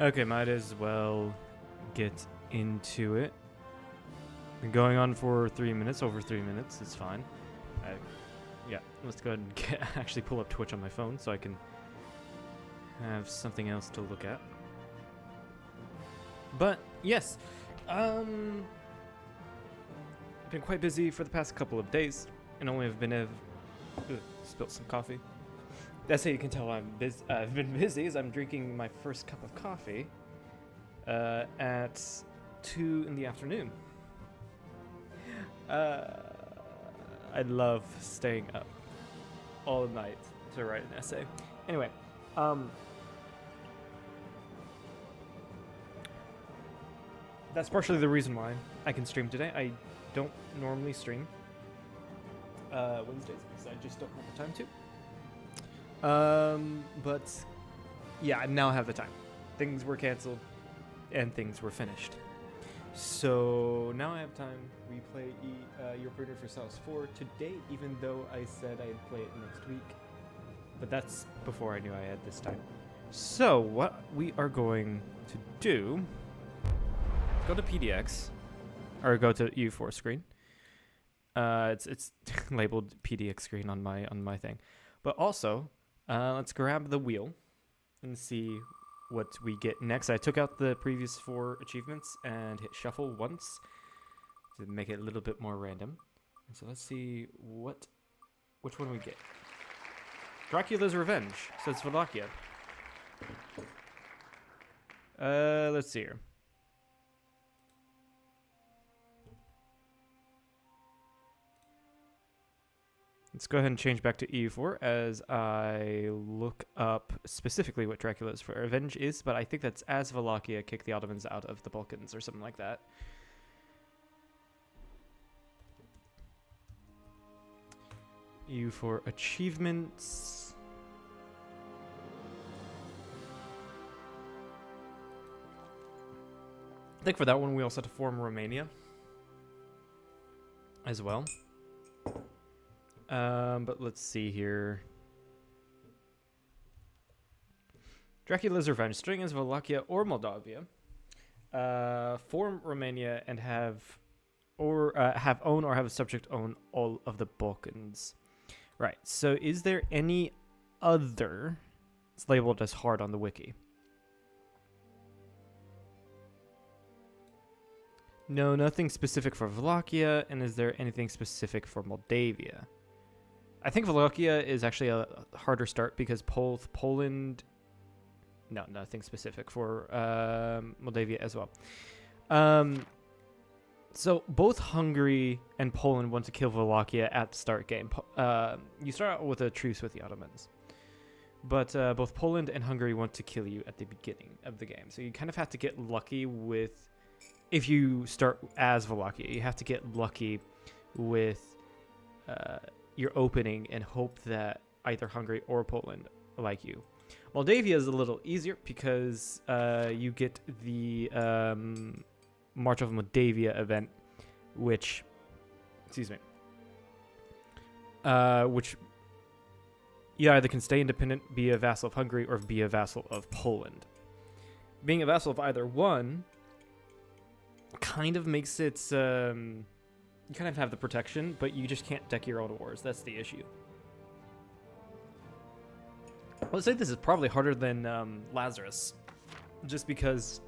Okay, might as well get into it. Been going on for 3 minutes, over 3 minutes. It's fine. Yeah, let's go ahead and actually pull up Twitch on my phone so I can have something else to look at. But yes, been quite busy for the past couple of days, and only have been spilled some coffee. That's how you can tell I'm busy. I've been busy, as I'm drinking my first cup of coffee at 2 in the afternoon. I love staying up all night to write an essay. Anyway, that's partially the reason why I can stream today. I don't normally stream Wednesdays because I just don't have the time to. But yeah, I now have the time. Things were canceled and things were finished. So now I have time. We play EU4 for South 4 today, even though I said I'd play it next week. But that's before I knew I had this time. So what we are going to do, go to PDX, or go to EU4 screen. It's labeled PDX screen on my thing. But also, let's grab the wheel and see what we get next. I took out the previous 4 achievements and hit shuffle once to make it a little bit more random. And so let's see which one we get. Dracula's Revenge, so it's Wallachia. Let's see here. Let's go ahead and change back to EU4 as I look up specifically what Dracula's Revenge is, but I think that's as Wallachia kick the Ottomans out of the Balkans or something like that. EU4 achievements. I think for that one we also have to form Romania as well. But let's see here. Dracula's Revenge. String as Wallachia or Moldavia. Form Romania and have own or have a subject own all of the Balkans. Right. So is there any other? It's labeled as hard on the wiki. No, nothing specific for Wallachia. And is there anything specific for Moldavia? I think Wallachia is actually a harder start because Poland... No, nothing specific for Moldavia as well. So both Hungary and Poland want to kill Wallachia at the start game. You start out with a truce with the Ottomans. But both Poland and Hungary want to kill you at the beginning of the game. So you kind of have to get lucky with... If you start as Wallachia, you have to get lucky with... your opening and hope that either Hungary or Poland like you. Moldavia is a little easier because you get the March of Moldavia event, which you either can stay independent, be a vassal of Hungary, or be a vassal of Poland. Being a vassal of either one kind of makes it... You kind of have the protection, but you just can't deck your own wars. That's the issue. Let's say this is probably harder than Lazarus, just because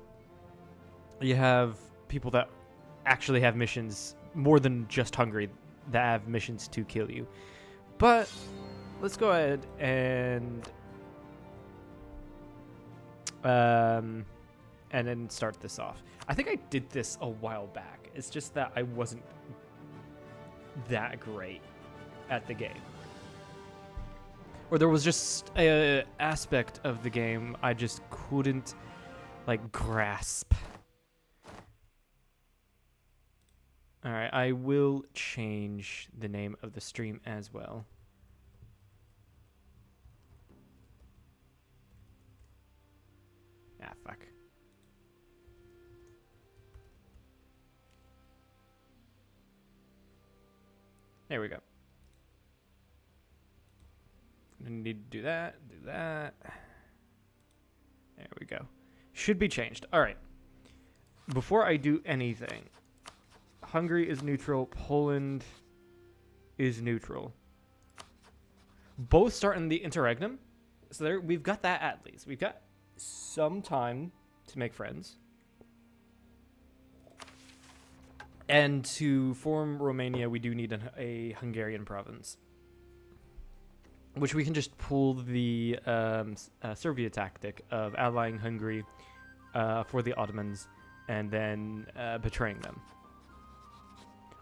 you have people that actually have missions, more than just Hungary, that have missions to kill you. But let's go ahead and then start this off. I think I did this a while back. It's just that I wasn't that great at the game, or there was just a aspect of the game I just couldn't grasp. All right, I will change the name of the stream as well. Fuck. There we go. I need to do that. There we go. Should be changed. All right. Before I do anything, Hungary is neutral. Poland is neutral. Both start in the interregnum. So there, we've got that at least. We've got some time to make friends. And to form Romania, we do need a Hungarian province. Which we can just pull the Serbia tactic of allying Hungary for the Ottomans and then betraying them.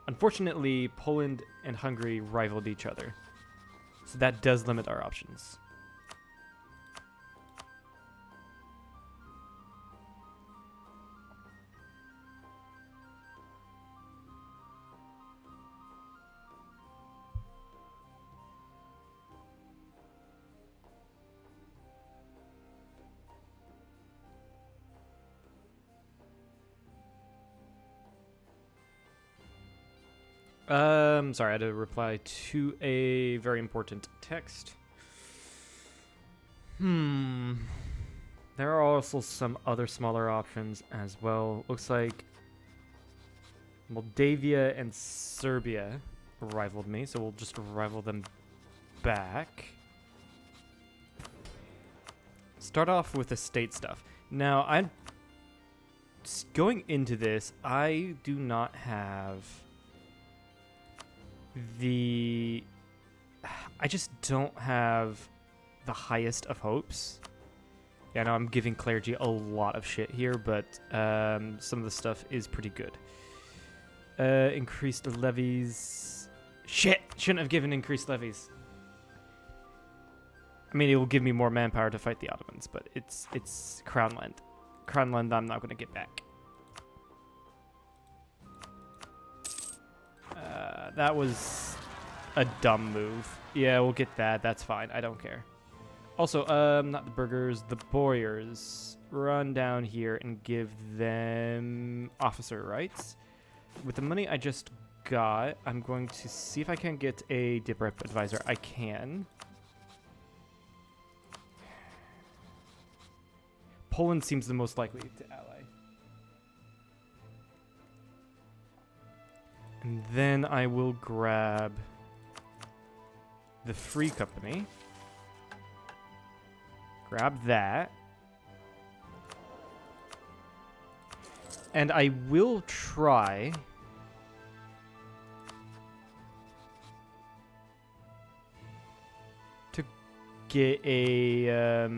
Unfortunately, Poland and Hungary rivaled each other. So that does limit our options. Sorry, I had to reply to a very important text. There are also some other smaller options as well. Looks like Moldavia and Serbia rivaled me, so we'll just rival them back. Start off with the state stuff. Now, I'm going into this, I do not have I just don't have the highest of hopes. Yeah, I know I'm giving Clergy a lot of shit here, but some of the stuff is pretty good. Increased levies. Shit! Shouldn't have given increased levies. I mean, it will give me more manpower to fight the Ottomans, but it's Crown Land. Crown Land I'm not going to get back. That was a dumb move. Yeah, we'll get that. That's fine. I don't care. Also, not the burghers, the boyars. Run down here and give them officer rights. With the money I just got, I'm going to see if I can get a DIPREP advisor. I can. Poland seems the most likely to ally. And then I will grab the Free Company. Grab that. And I will try to get a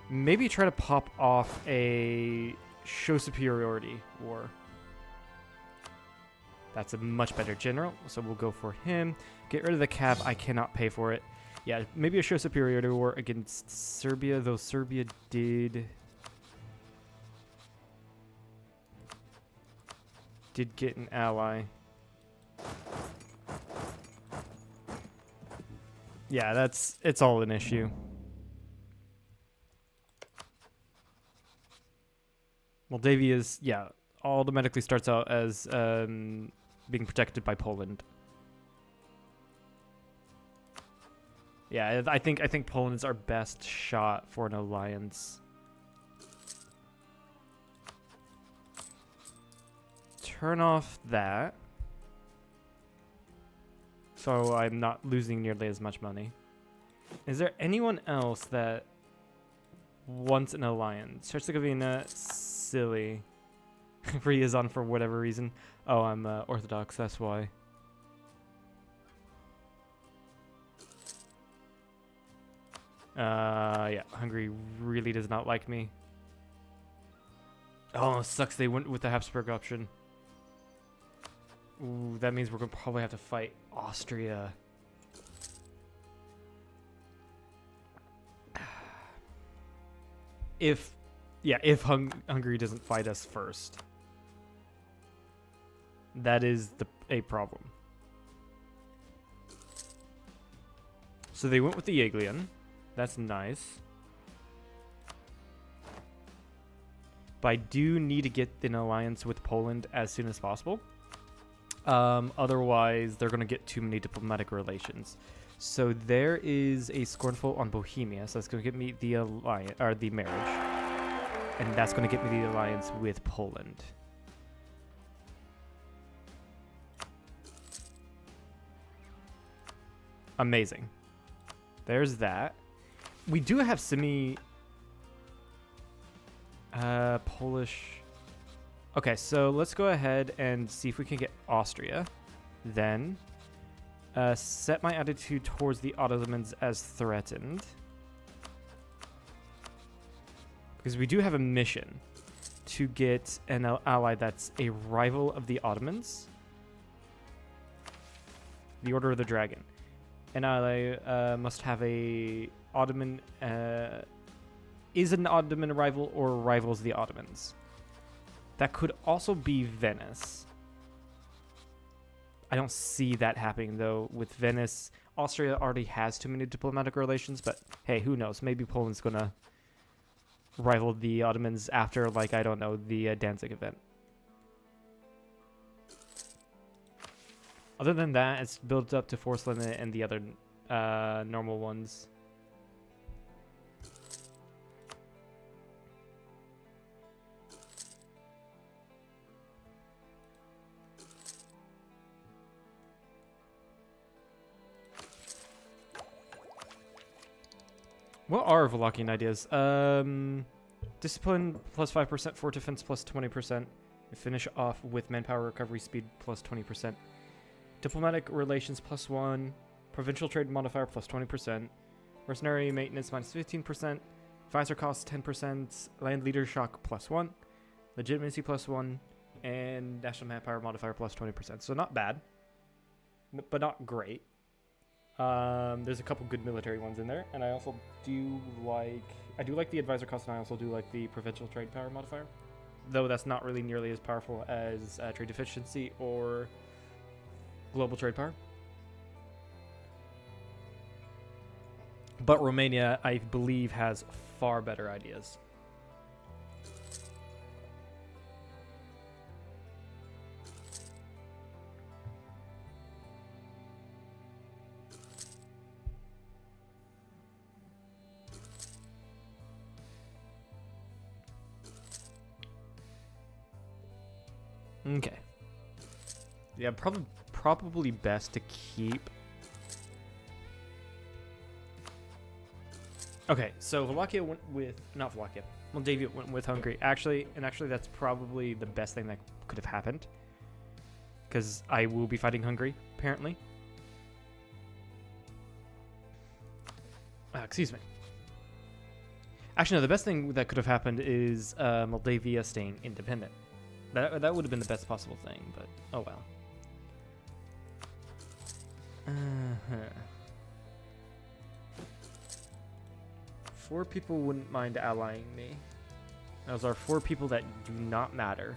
maybe try to pop off a show superiority war. That's a much better general, so we'll go for him. Get rid of the cap. I cannot pay for it. Yeah, maybe a show superiority war against Serbia, though Serbia did get an ally. Yeah, it's all an issue. Moldavia's, yeah, automatically starts out as being protected by Poland. Yeah, I think Poland is our best shot for an alliance. Turn off that, so I'm not losing nearly as much money. Is there anyone else that wants an alliance? Herzegovina, silly. Free is on for whatever reason. Oh, I'm Orthodox, that's why. Yeah, Hungary really does not like me. Oh, sucks they went with the Habsburg option. Ooh, that means we're gonna probably have to fight Austria. If Hungary doesn't fight us first. That is a problem. So they went with the Jagiellon. That's nice. But I do need to get an alliance with Poland as soon as possible. Otherwise, they're going to get too many diplomatic relations. So there is a Scornful on Bohemia, so that's going to get me the alliance, or the marriage. And that's going to get me the alliance with Poland. Amazing. There's that. We do have Polish. Okay, so let's go ahead and see if we can get Austria. Then set my attitude towards the Ottomans as threatened. Because we do have a mission to get an ally that's a rival of the Ottomans. The Order of the Dragon. An ally must have a Ottoman... is an Ottoman rival or rivals the Ottomans. That could also be Venice. I don't see that happening, though. With Venice, Austria already has too many diplomatic relations, but hey, who knows? Maybe Poland's going to rival the Ottomans after, like, I don't know, the Danzig event. Other than that, it's built up to force limit and the other normal ones. What are Wallachian ideas? Discipline plus 5%, fort defense plus 20%. Finish off with manpower recovery speed plus 20%. Diplomatic relations plus 1. Provincial trade modifier plus 20%. Mercenary maintenance minus 15%. Advisor costs 10%. Land leader shock plus 1. Legitimacy plus 1. And national manpower modifier plus 20%. So not bad, but not great. There's a couple good military ones in there, and I also do like the advisor cost, and I also do like the provincial trade power modifier, though that's not really nearly as powerful as trade efficiency or global trade power. But Romania, I believe, has far better ideas. Okay. Yeah, probably best to keep. Okay, so Wallachia went with, not Wallachia, Moldavia went with Hungary. Actually, that's probably the best thing that could have happened, because I will be fighting Hungary, apparently. Excuse me. Actually, no, the best thing that could have happened is Moldavia staying independent. That would have been the best possible thing, but oh well. Four people wouldn't mind allying me. Those are 4 people that do not matter.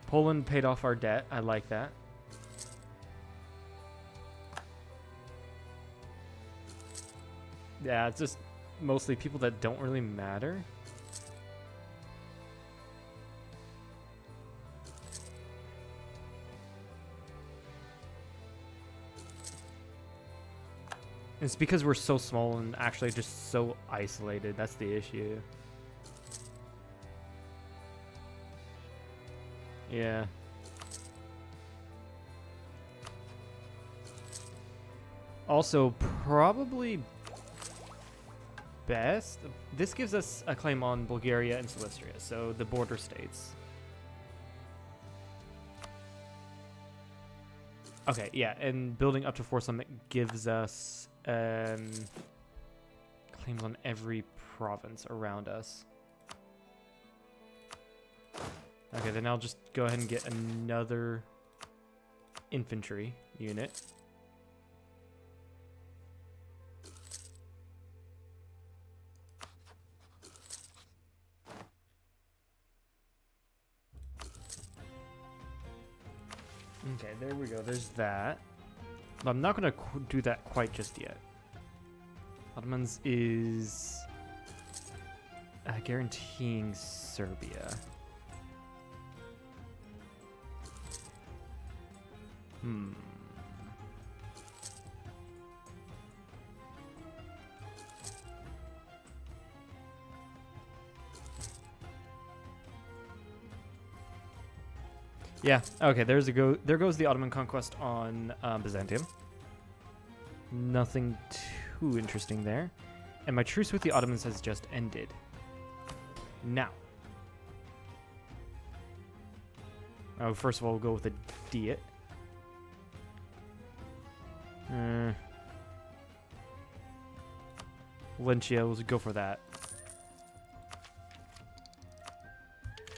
Poland paid off our debt. I like that. Yeah, it's just mostly people that don't really matter. It's because we're so small and actually just so isolated. That's the issue. Yeah. Also, probably best. This gives us a claim on Bulgaria and Silistria, so the border states. Okay, yeah, and building up to Force Summit gives us claims on every province around us. Okay, then I'll just go ahead and get another infantry unit. Okay, there we go. There's that. But I'm not going to do that quite just yet. Ottomans is guaranteeing Serbia. Yeah. Okay. There goes the Ottoman conquest on Byzantium. Nothing too interesting there, and my truce with the Ottomans has just ended. Now. Oh, first of all, we'll go with a Diet. Valencia, we'll go for that.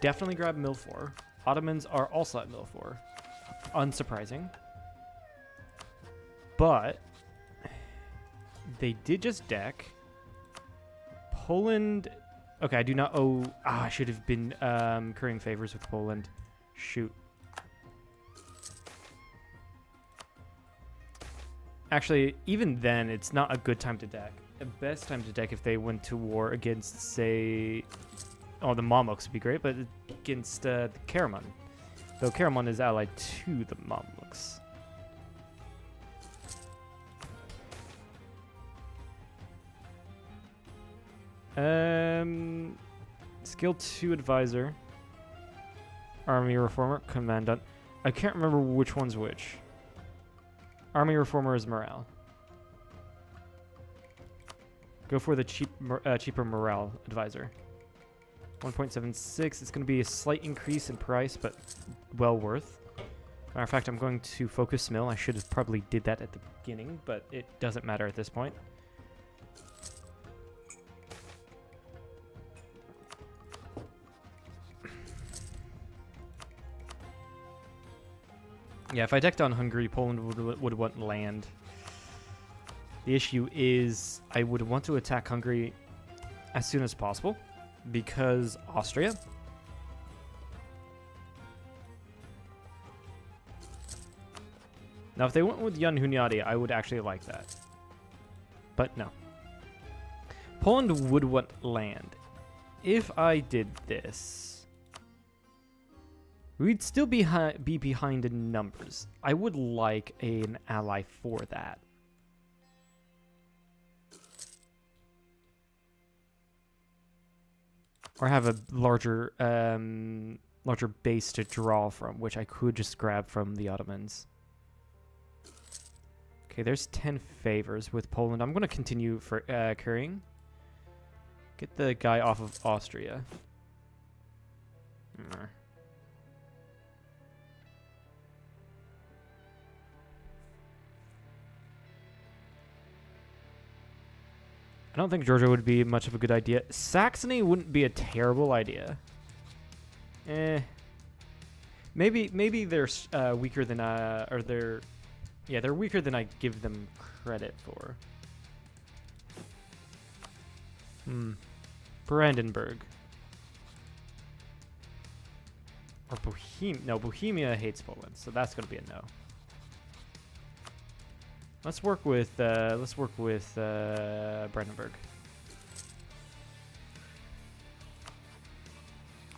Definitely grab Mill 4. Ottomans are also at Mill 4. Unsurprising. But they did just deck. Poland. Okay, I do not owe. I should have been currying favors with Poland. Shoot. Actually, even then, it's not a good time to deck. The best time to deck if they went to war against, say, oh, the Mamluks would be great, but against the Karaman. Though Karaman is allied to the Mamluks. Skill 2 advisor. Army reformer, commandant. I can't remember which one's which. Army reformer is morale. Go for the cheaper morale advisor. 1.76. It's going to be a slight increase in price, but well worth. Matter of fact, I'm going to focus mill. I should have probably did that at the beginning, but it doesn't matter at this point. Yeah, if I decked on Hungary, Poland would want land. The issue is I would want to attack Hungary as soon as possible because Austria. Now, if they went with Jan Hunyadi, I would actually like that. But no. Poland would want land. If I did this, we'd still be behind in numbers. I would like an ally for that. Or have a larger base to draw from, which I could just grab from the Ottomans. Okay, there's 10 favors with Poland. I'm going to continue for currying. Get the guy off of Austria. I don't think Georgia would be much of a good idea. Saxony wouldn't be a terrible idea. Maybe they're weaker than they're weaker than I give them credit for. Brandenburg. Or Bohemia. No, Bohemia hates Poland, so that's gonna be a no. Let's work with Brandenburg.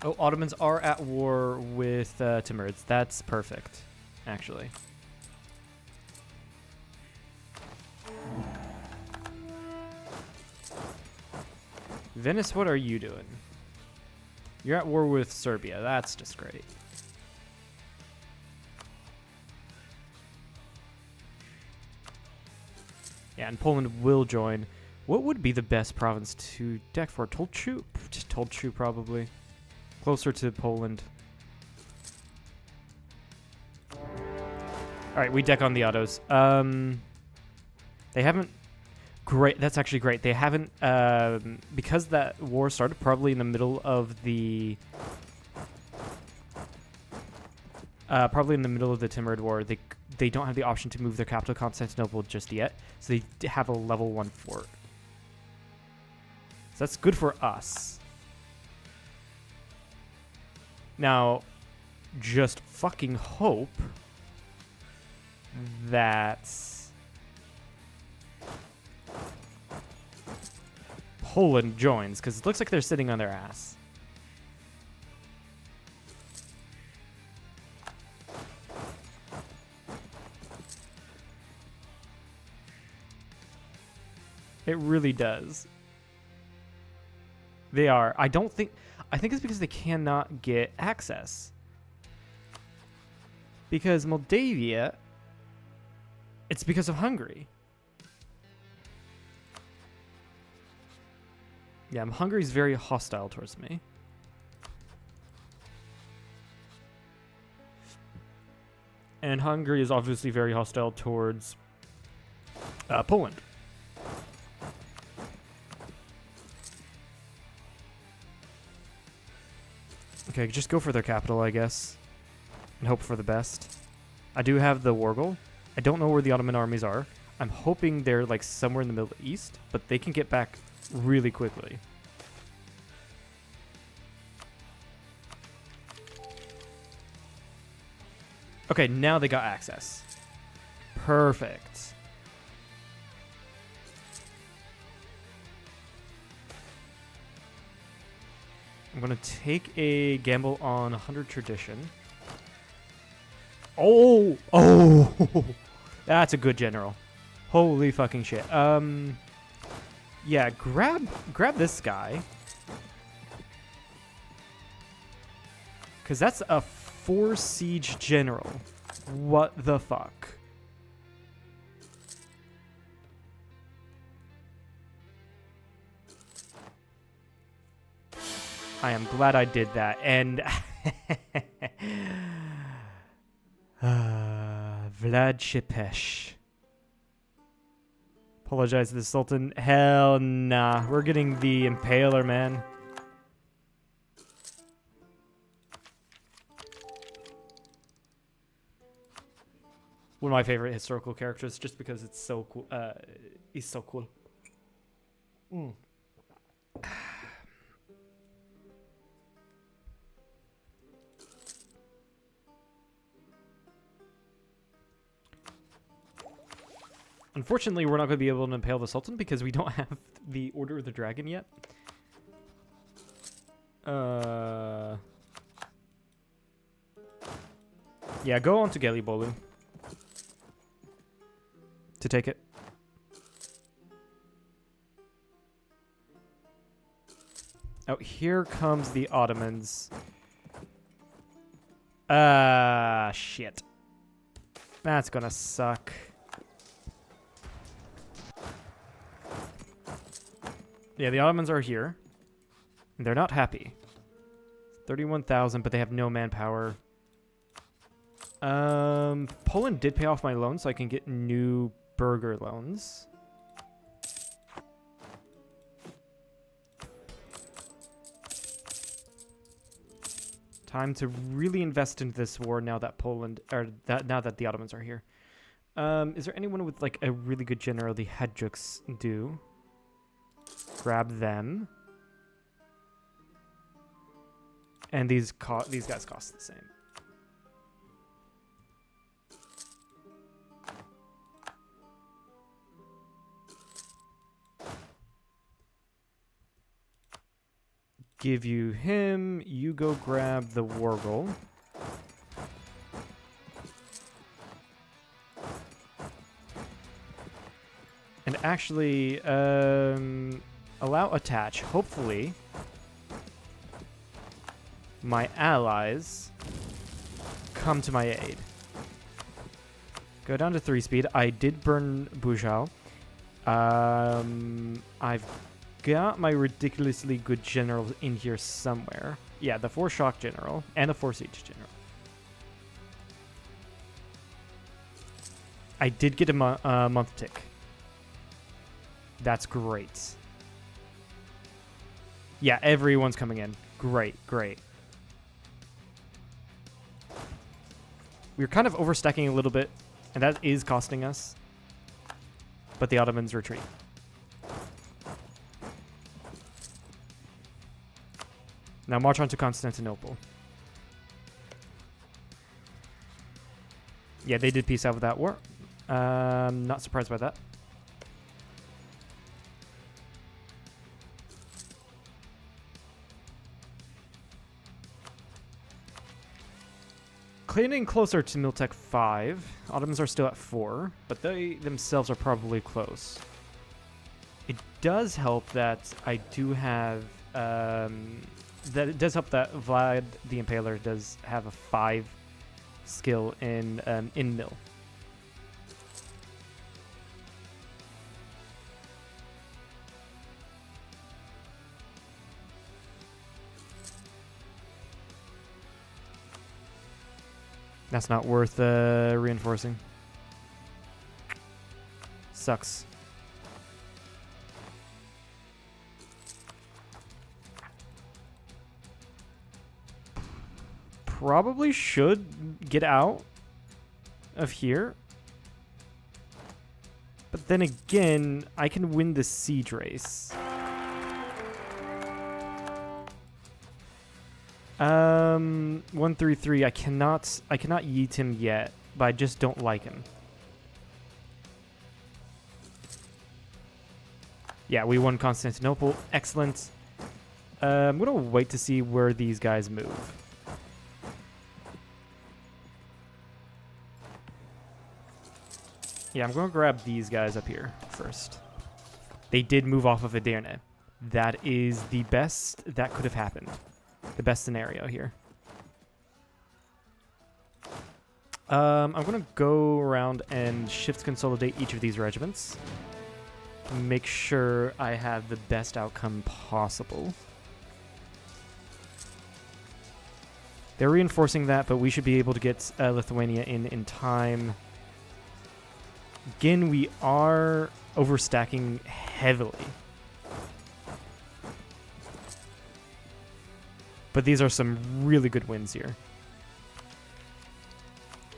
Oh, Ottomans are at war with Timurids. That's perfect, actually. Venice, what are you doing? You're at war with Serbia. That's just great. Yeah, and Poland will join. What would be the best province to deck for? Tolchu? Just Tolchu, probably. Closer to Poland. Alright, we deck on the autos. They haven't... Great, that's actually great. They haven't... because that war started probably in the middle of the... probably in the middle of the Timurid War, they don't have the option to move their capital Constantinople just yet, so they have a level 1 fort. So that's good for us. Now, just fucking hope that Poland joins, because it looks like they're sitting on their ass. It really does. They are. I think it's because they cannot get access. Because Moldavia, it's because of Hungary. Yeah, Hungary's very hostile towards me. And Hungary is obviously very hostile towards Poland. Okay, just go for their capital, I guess. And hope for the best. I do have the Wargle. I don't know where the Ottoman armies are. I'm hoping they're like somewhere in the Middle East, but they can get back really quickly. Okay, now they got access. Perfect. I'm going to take a gamble on 100 tradition. Oh! Oh! That's a good general. Holy fucking shit. Yeah, grab this guy. Because that's a 4 siege general. What the fuck? I am glad I did that. And Vlad Shipesh. Apologize to the Sultan. Hell nah. We're getting the Impaler, man. One of my favorite historical characters, just because it's so cool. He's so cool. Mm. Unfortunately, we're not going to be able to impale the Sultan because we don't have the Order of the Dragon yet. Yeah, go on to Gelibolu to take it. Oh, here comes the Ottomans. Shit. That's gonna suck. Yeah, the Ottomans are here. They're not happy. 31,000, but they have no manpower. Poland did pay off my loan, so I can get new burger loans. Time to really invest into this war now that now that the Ottomans are here. Is there anyone with like a really good general? The Hadjuks do. Grab them. And these guys cost the same. Give you him. You go grab the Wargle. And actually, allow attach. Hopefully, my allies come to my aid. Go down to 3 speed. I did burn Bujal. I've got my ridiculously good generals in here somewhere. Yeah, the 4 shock general and the 4 siege general. I did get a month tick. That's great. Yeah, everyone's coming in. Great, great. We're kind of overstacking a little bit, and that is costing us. But the Ottomans retreat. Now march on to Constantinople. Yeah, they did peace out with that war. Not surprised by that. Cleaning closer to Miltech 5. Ottomans are still at 4, but they themselves are probably close. It does help that I do have... that it does help that Vlad the Impaler does have a 5 skill in mill. That's not worth reinforcing. Sucks. Probably should get out of here. But then again, I can win the siege race. 133. I cannot yeet him yet, but I just don't like him. Yeah, we won Constantinople. Excellent. I'm gonna wait to see where these guys move. Yeah, I'm gonna grab these guys up here first. They did move off of Edirne. That is the best that could have happened. The best scenario here. I'm going to go around and shift consolidate each of these regiments. Make sure I have the best outcome possible. They're reinforcing that, but we should be able to get Lithuania in time. Again, we are overstacking heavily. But these are some really good wins here.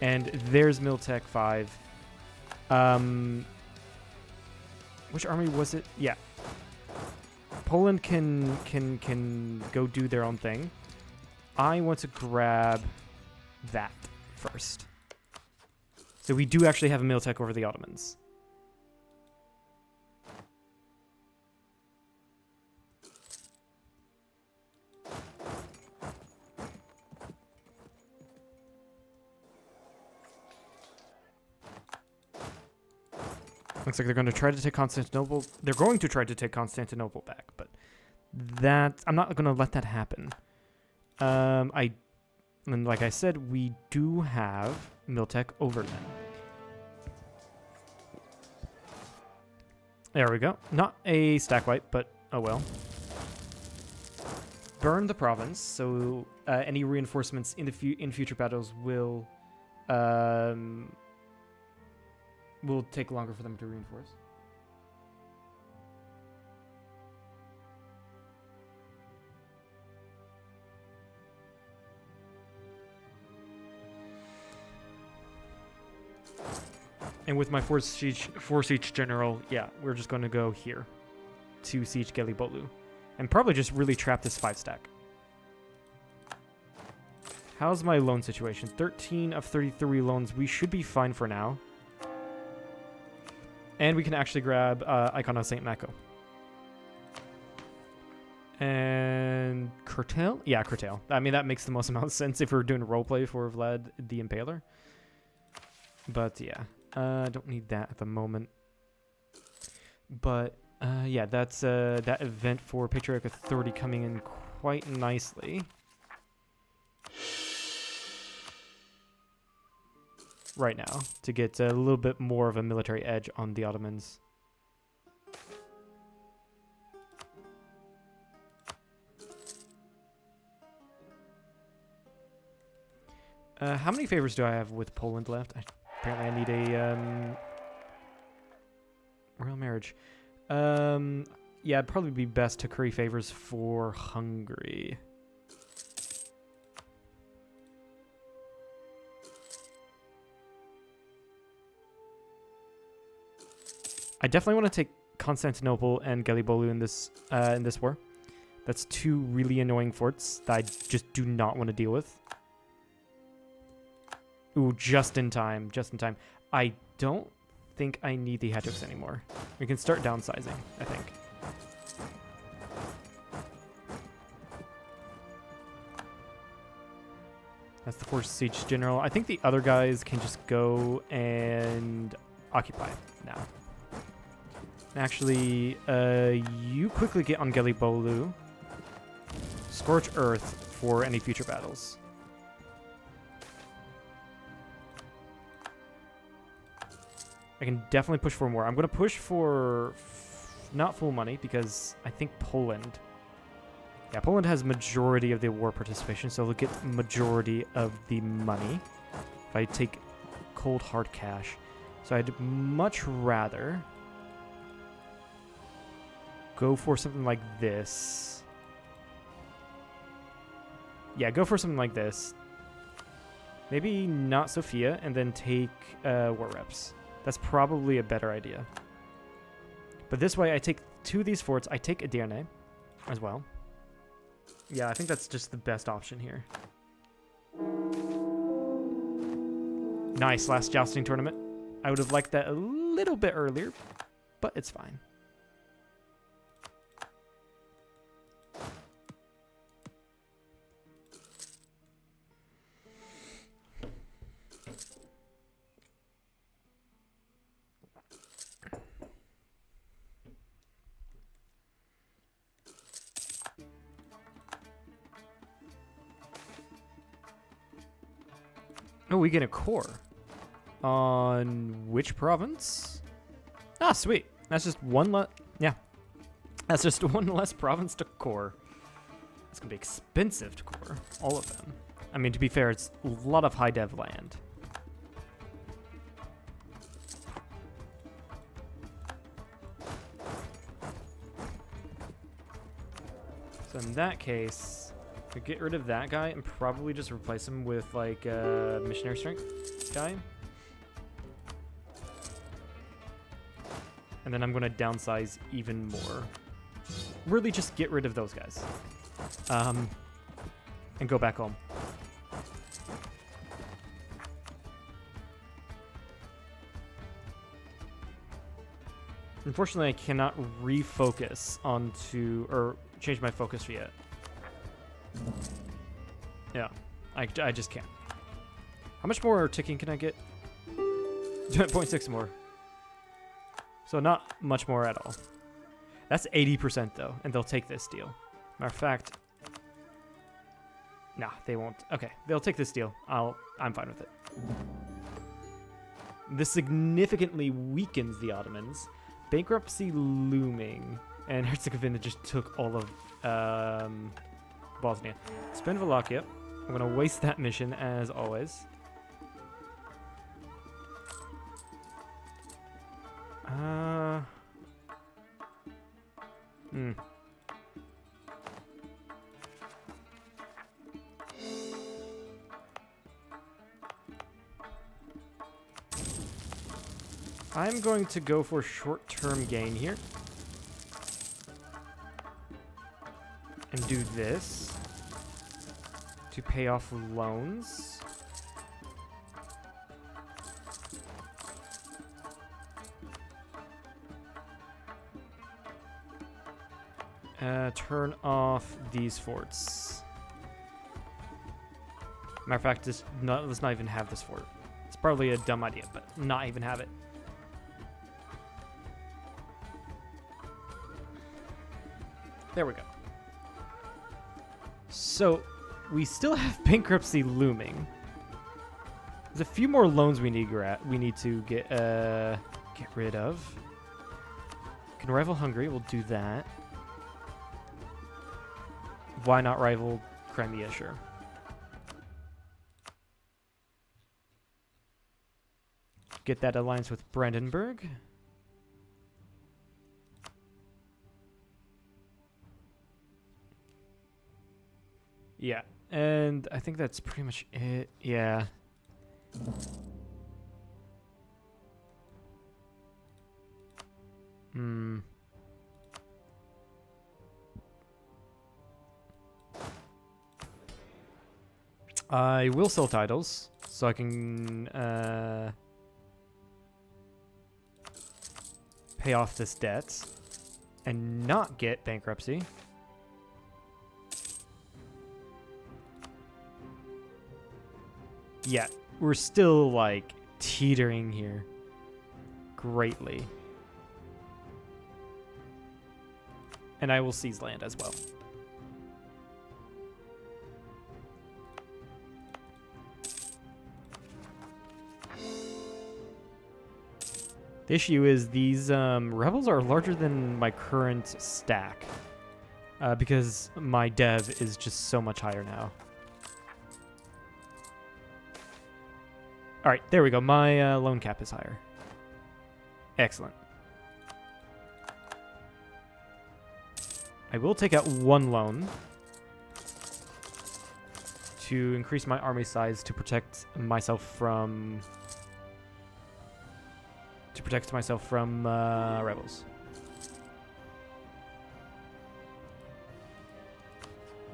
And there's Miltech 5. Which army was it? Yeah. Poland can go do their own thing. I want to grab that first. So we do actually have a Miltech over the Ottomans. Looks like they're going to try to take Constantinople. They're going to try to take Constantinople back, but I'm not going to let that happen. And like I said, we do have Miltech over them. There we go. Not a stack wipe, but oh well. Burn the province, so any reinforcements in future battles will take longer for them to reinforce. And with my four siege general, yeah, we're just going to go here to siege Gelibolu. And probably just really trap this 5-stack. How's my loan situation? 13 of 33 loans. We should be fine for now. And we can actually grab Icon of St. Mako. And curtail? Yeah, curtail. I mean, that makes the most amount of sense if we're doing roleplay for Vlad the Impaler. But yeah, don't need that at the moment. But yeah, that's that event for Patriotic Authority coming in quite nicely. Right now, to get a little bit more of a military edge on the Ottomans. How many favors do I have with Poland left? Apparently I need a royal marriage. Yeah, it'd probably be best to curry favors for Hungary. I definitely want to take Constantinople and Gelibolu in this war. That's two really annoying forts that I just do not want to deal with. Ooh, just in time, just in time. I don't think I need the Hedgehogs anymore. We can start downsizing, I think. That's the Force Siege General. I think the other guys can just go and occupy now. Actually, you quickly get on Gelibolu. Scorch Earth for any future battles. I can definitely push for more. I'm going to push for not full money because I think Poland... Yeah, Poland has majority of the war participation, so they'll get majority of the money if I take cold hard cash. So I'd much rather go for something like this. Yeah, go for something like this. Maybe not Sofia, and then take war reps. That's probably a better idea. But this way, I take 2 of these forts. I take Edirne as well. Yeah, I think that's just the best option here. Nice, last jousting tournament. I would have liked that a little bit earlier, but it's fine. Oh, we get a core. On which province? Ah, sweet. That's just one less... Yeah. That's just one less province to core. It's going to be expensive to core. All of them. I mean, to be fair, it's a lot of high dev land. So in that case... to get rid of that guy and probably just replace him with like a missionary strength guy. And then I'm going to downsize even more. Really just get rid of those guys. And go back home. Unfortunately, I cannot refocus onto, or change my focus yet. Yeah, I just can't. How much more ticking can I get? 0.6 more. So not much more at all. That's 80% though, and they'll take this deal. Matter of fact, nah, they won't. Okay, they'll take this deal. I'm fine with it. This significantly weakens the Ottomans. Bankruptcy looming, and Herzegovina just took all of Bosnia. Spend Wallachia. I'm gonna waste that mission as always. I'm going to go for short-term gain here. And do this to pay off loans. Turn off these forts. Matter of fact, let's not even have this fort. It's probably a dumb idea, but not even have it. There we go. So, we still have bankruptcy looming. There's a few more loans we need to get rid of. Can rival Hungary, we'll do that. Why not rival Crimea? Sure. Get that alliance with Brandenburg. Yeah, and I think that's pretty much it. Yeah. I will sell titles, so I can pay off this debt and not get bankruptcy. Yeah, we're still, like, teetering here greatly. And I will seize land as well. The issue is these rebels are larger than my current stack because my dev is just so much higher now. All right, there we go. My loan cap is higher. Excellent. I will take out one loan to increase my army size to protect myself from rebels.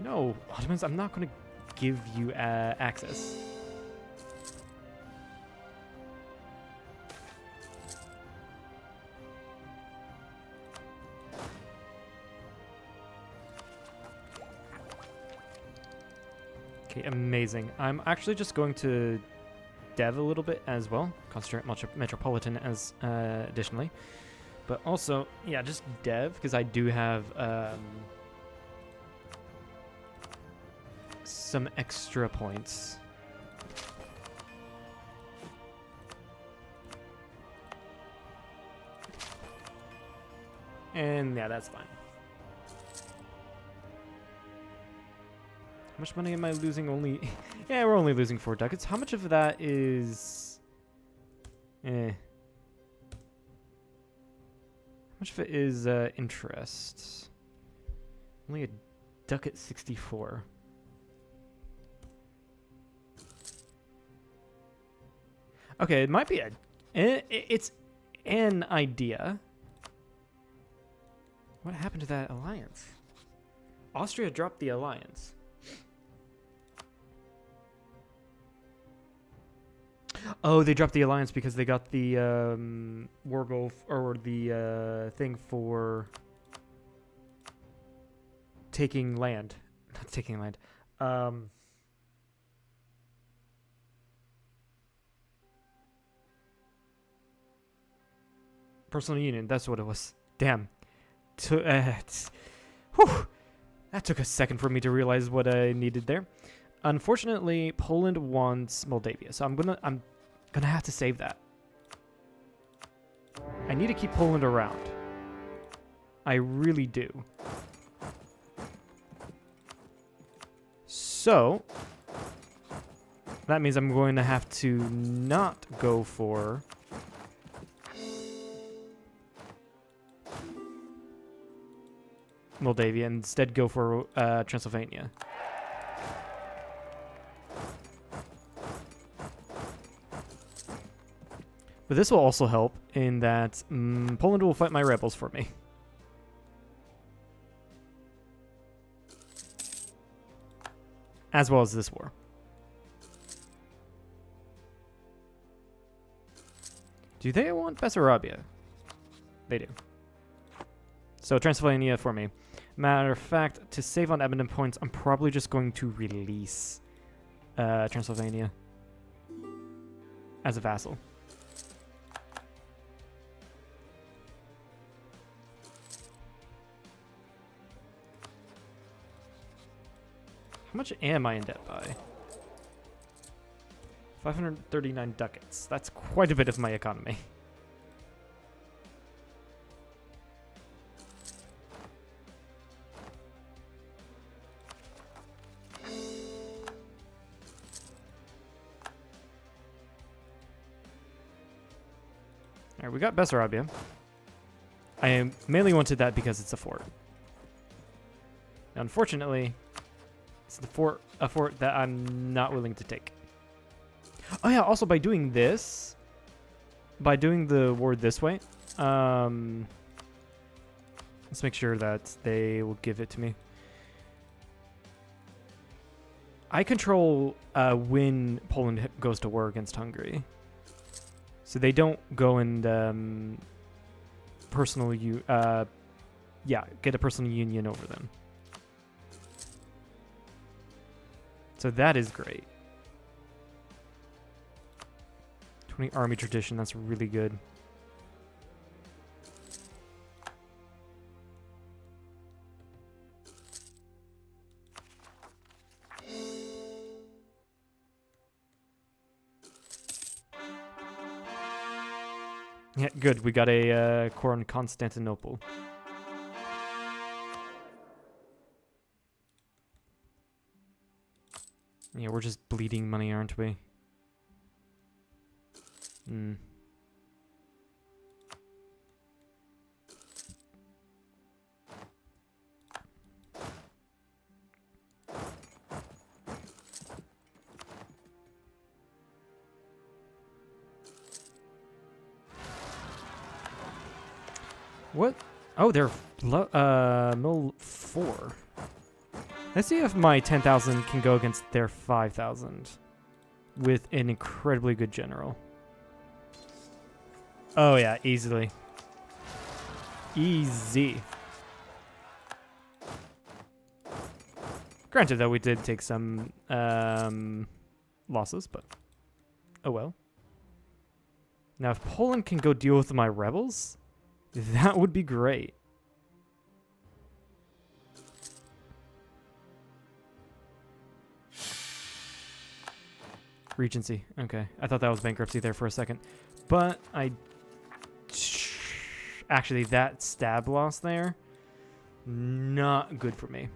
No, Ottomans, I'm not going to give you access. Okay, amazing. I'm actually just going to dev a little bit as well, concentrate metropolitan as additionally, but also yeah, just dev because I do have some extra points. And yeah, that's fine. How much money am I losing? Only yeah, we're only losing 4 ducats. How much of that is how much of it is interest? Only a ducat 64. Okay, it might be it's an idea. What happened to that alliance? Austria dropped the alliance. Oh, they dropped the alliance because they got the war goal or the thing for taking land. Not taking land. Personal union, that's what it was. Damn. Whew. That took a second for me to realize what I needed there. Unfortunately, Poland wants Moldavia, so I'm gonna have to save that. I need to keep Poland around. I really do. So that means I'm going to have to not go for Moldavia and instead go for Transylvania. But this will also help in that Poland will fight my rebels for me. As well as this war. Do they want Bessarabia? They do. So Transylvania for me. Matter of fact, to save on Edmonton points, I'm probably just going to release Transylvania as a vassal. How much am I in debt by? 539 ducats. That's quite a bit of my economy. Alright, we got Bessarabia. I mainly wanted that because it's a fort. Now, unfortunately, it's a fort that I'm not willing to take. Oh yeah, also by doing this, by doing the war this way, let's make sure that they will give it to me. I control when Poland goes to war against Hungary. So they don't go and get a personal union over them. So that is great. 20 army tradition, that's really good. Yeah, good. We got a core in Constantinople. Yeah, we're just bleeding money, aren't we? Hmm. What? Oh, they're mill 4. Let's see if my 10,000 can go against their 5,000 with an incredibly good general. Oh yeah, easily. Easy. Granted, though, we did take some losses, but oh well. Now, if Poland can go deal with my rebels, that would be great. Regency. Okay. I thought that was bankruptcy there for a second. But actually, that stab loss there, not good for me.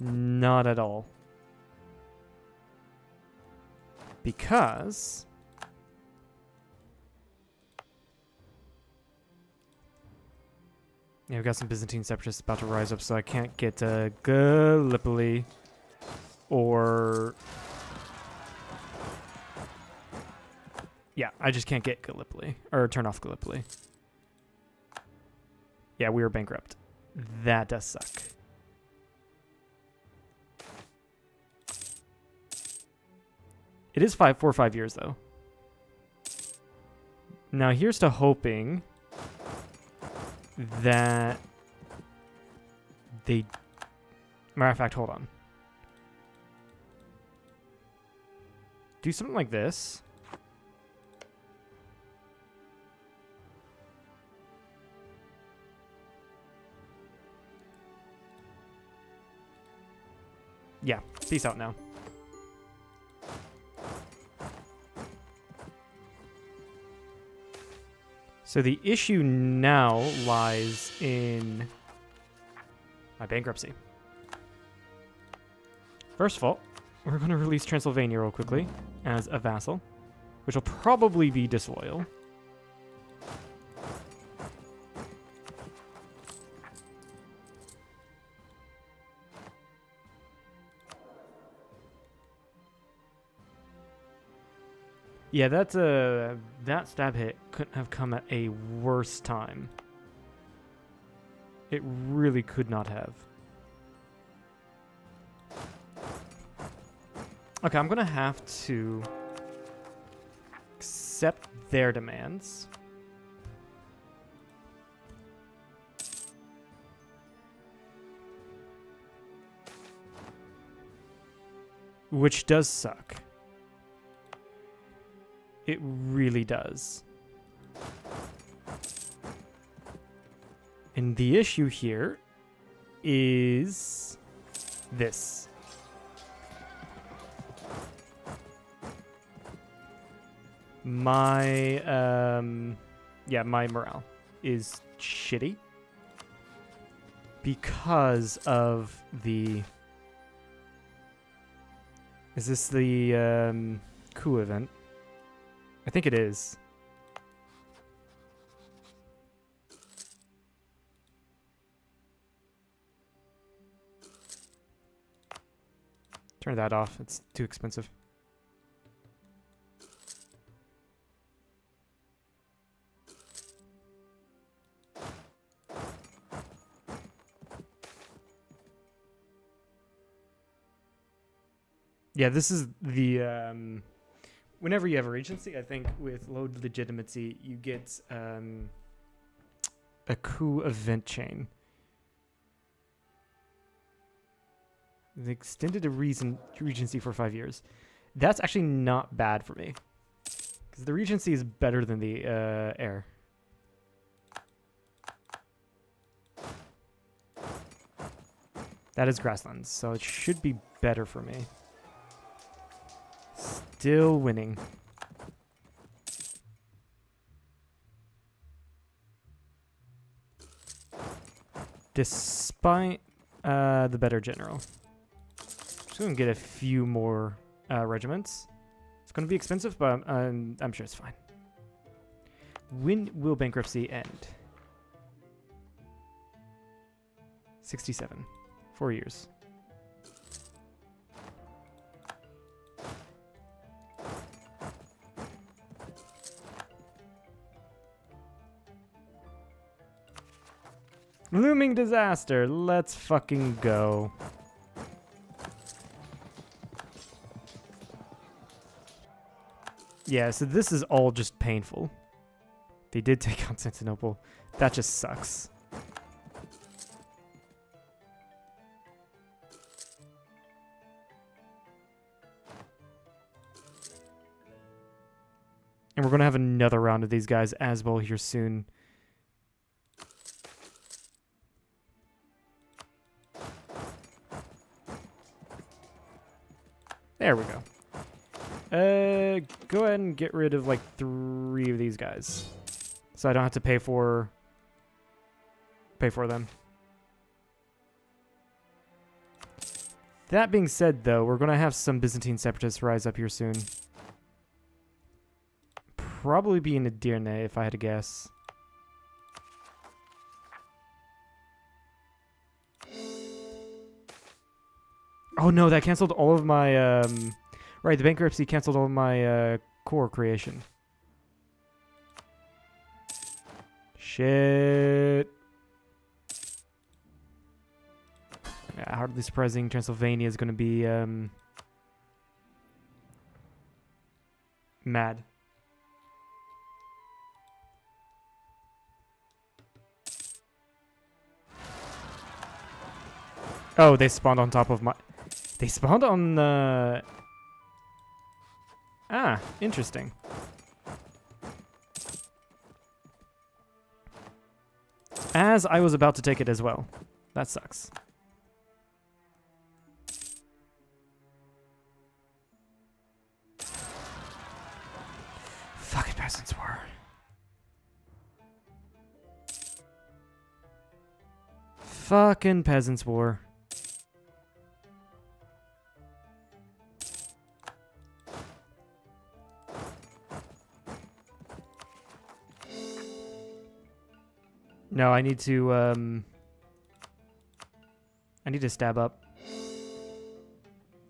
Not at all. Because yeah, we've got some Byzantine separatists about to rise up, so I can't get Gallipoli or yeah, I just can't get Gallipoli or turn off Gallipoli. Yeah, we were bankrupt. That does suck. It is 4 or 5 years though. Now here's to hoping that they... Matter of fact, hold on. Do something like this. Yeah, peace out now. So the issue now lies in my bankruptcy. First of all, we're going to release Transylvania real quickly as a vassal, which will probably be disloyal. Yeah, that stab hit couldn't have come at a worse time. It really could not have. Okay, I'm gonna have to accept their demands. Which does suck. It really does. And the issue here is this. My my morale is shitty because of the... Is this the coup event? I think it is. Turn that off. It's too expensive. Yeah, this is the... whenever you have a regency, I think with low legitimacy, you get a coup event chain. They extended a regency for 5 years. That's actually not bad for me, because the regency is better than the heir. That is grasslands, so it should be better for me. Still winning. despite the better general. Just gonna get a few more regiments. It's gonna be expensive, but I'm sure it's fine. When will bankruptcy end? 67. 4 years. Looming disaster. Let's fucking go. Yeah, so this is all just painful. They did take Constantinople. That just sucks. And we're going to have another round of these guys as well here soon. There we go. Go ahead and get rid of like 3 of these guys, so I don't have to pay for them. That being said, though, we're gonna have some Byzantine separatists rise up here soon. Probably be in Edirne, if I had to guess. Oh no, that canceled all of my, right, the bankruptcy canceled all of my, core creation. Shit. Yeah, hardly surprising Transylvania is going to be, mad. Oh, they spawned on top of my... They spawned on the... Ah, interesting. As I was about to take it as well. That sucks. Fucking Peasants War. Fucking Peasants War. No, I need to stab up.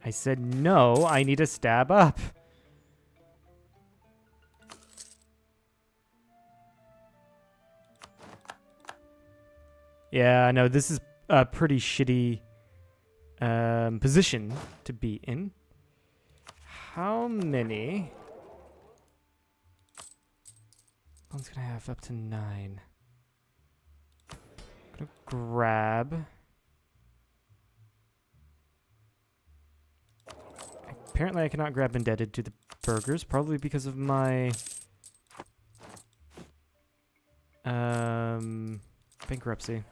I said no, I need to stab up. Yeah, no, this is a pretty shitty position to be in. How many? One's gonna have up to 9. Gonna grab. Apparently I cannot grab indebted to the burghers, probably because of my bankruptcy.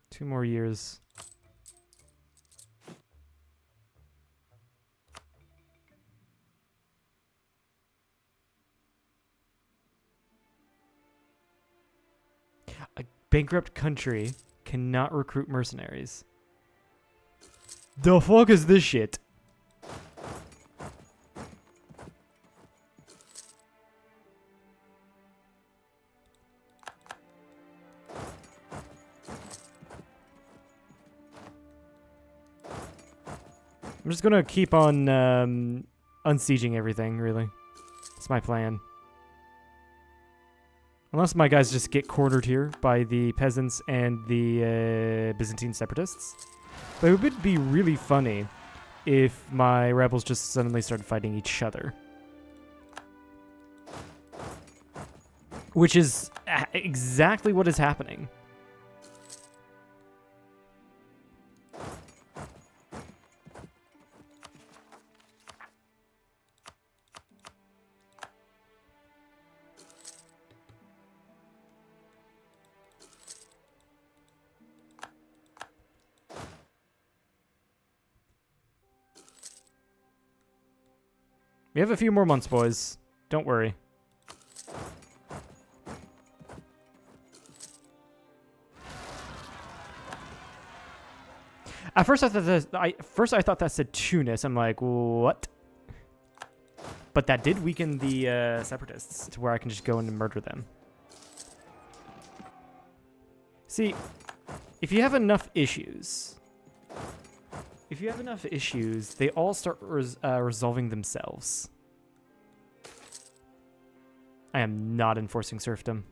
2 more years. A bankrupt country cannot recruit mercenaries. The fuck is this shit? I'm just gonna keep on unsieging everything, really. That's my plan. Unless my guys just get cornered here by the peasants and the Byzantine separatists. But it would be really funny if my rebels just suddenly started fighting each other. Which is exactly what is happening. We have a few more months, boys. Don't worry. At first, I thought that said Tunis. I'm like, what? But that did weaken the separatists to where I can just go in and murder them. See, if you have enough issues, they all start resolving themselves. I am not enforcing serfdom.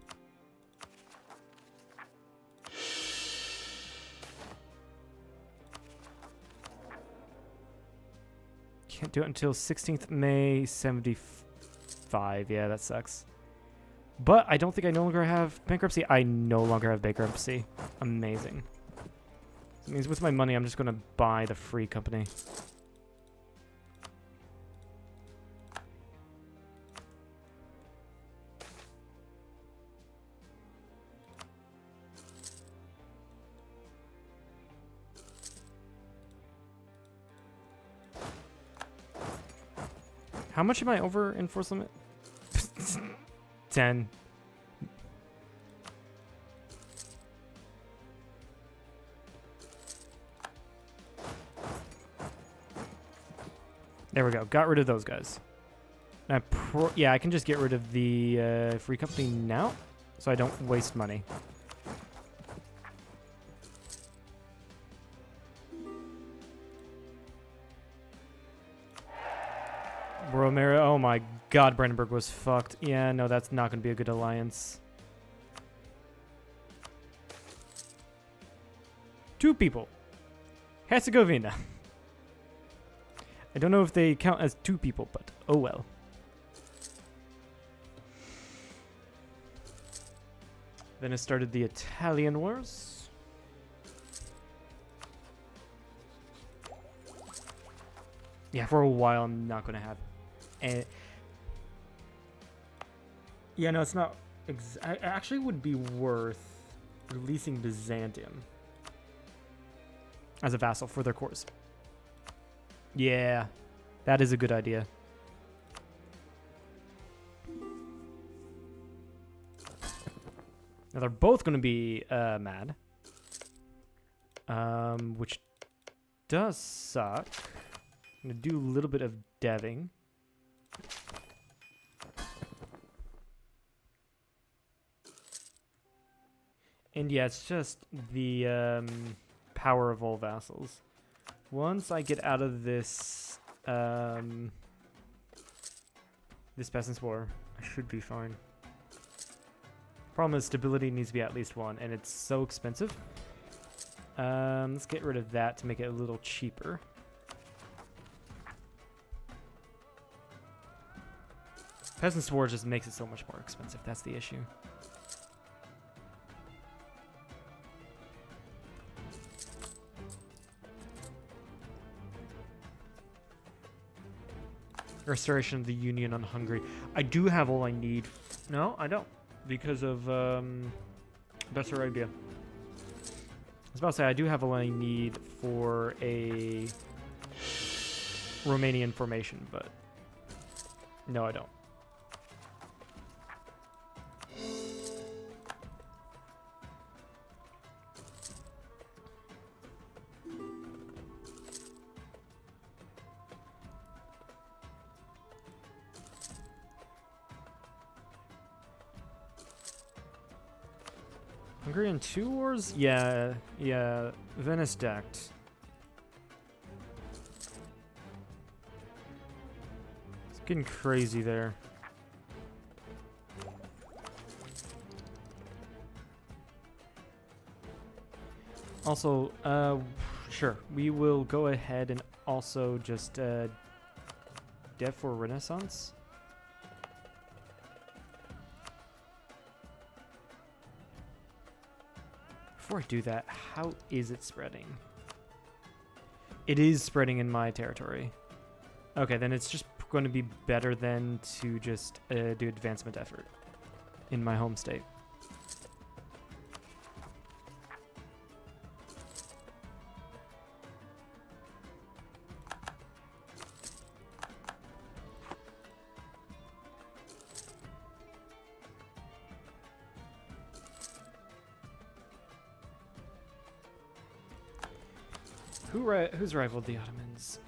Can't do it until 16th May 75. Yeah, that sucks. But I don't think I no longer have bankruptcy. I no longer have bankruptcy. Amazing. That means with my money, I'm just going to buy the free company. How much am I over in force limit? 10. There we go. Got rid of those guys. Now, yeah, I can just get rid of the free company now, so I don't waste money. Romero, oh my god, Brandenburg was fucked. Yeah, no, that's not going to be a good alliance. 2 people. Herzegovina. I don't know if they count as 2 people, but oh well. Then it started the Italian Wars. Yeah, for a while I'm not going to have... yeah, no, it's not... It actually would be worth releasing Byzantium as a vassal for their cores. Yeah, that is a good idea. Now they're both going to be mad, which does suck. I'm going to do a little bit of deving. And yeah, it's just the power of all vassals. Once I get out of this this Peasants' War, I should be fine. Problem is stability needs to be at least 1, and it's so expensive. Let's get rid of that to make it a little cheaper. Peasants' War just makes it so much more expensive. That's the issue. Restoration of the Union on Hungary. I do have all I need. No, I don't. Because of Bessarabia. I was about to say, I do have all I need for a Romanian formation, but no, I don't. Hungarian 2 wars? Yeah, yeah. Venice decked. It's getting crazy there. Also, sure. We will go ahead and also just dev for Renaissance. Before I do that, how is it spreading? It is spreading in my territory. Okay, then it's just going to be better than to just do advancement effort in my home state. Who's rivaled the Ottomans?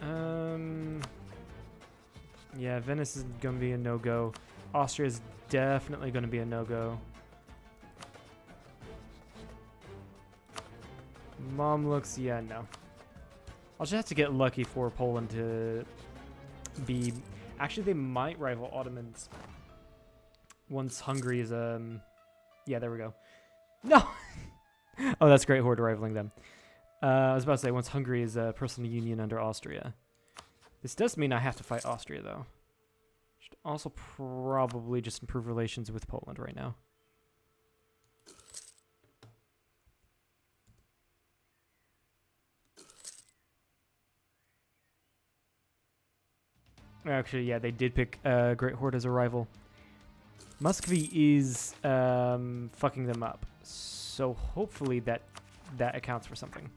Yeah, Venice is gonna be a no-go. Austria is definitely gonna be a no-go. Mamluks, yeah, no. I'll just have to get lucky for Poland to be... Actually, they might rival Ottomans once Hungary is, Yeah, there we go. No! Oh, that's great, Horde rivaling them. I was about to say, once Hungary is a personal union under Austria. This does mean I have to fight Austria, though. Should also probably just improve relations with Poland right now. Actually, yeah, they did pick Great Horde as a rival. Muscovy is fucking them up. So hopefully that accounts for something.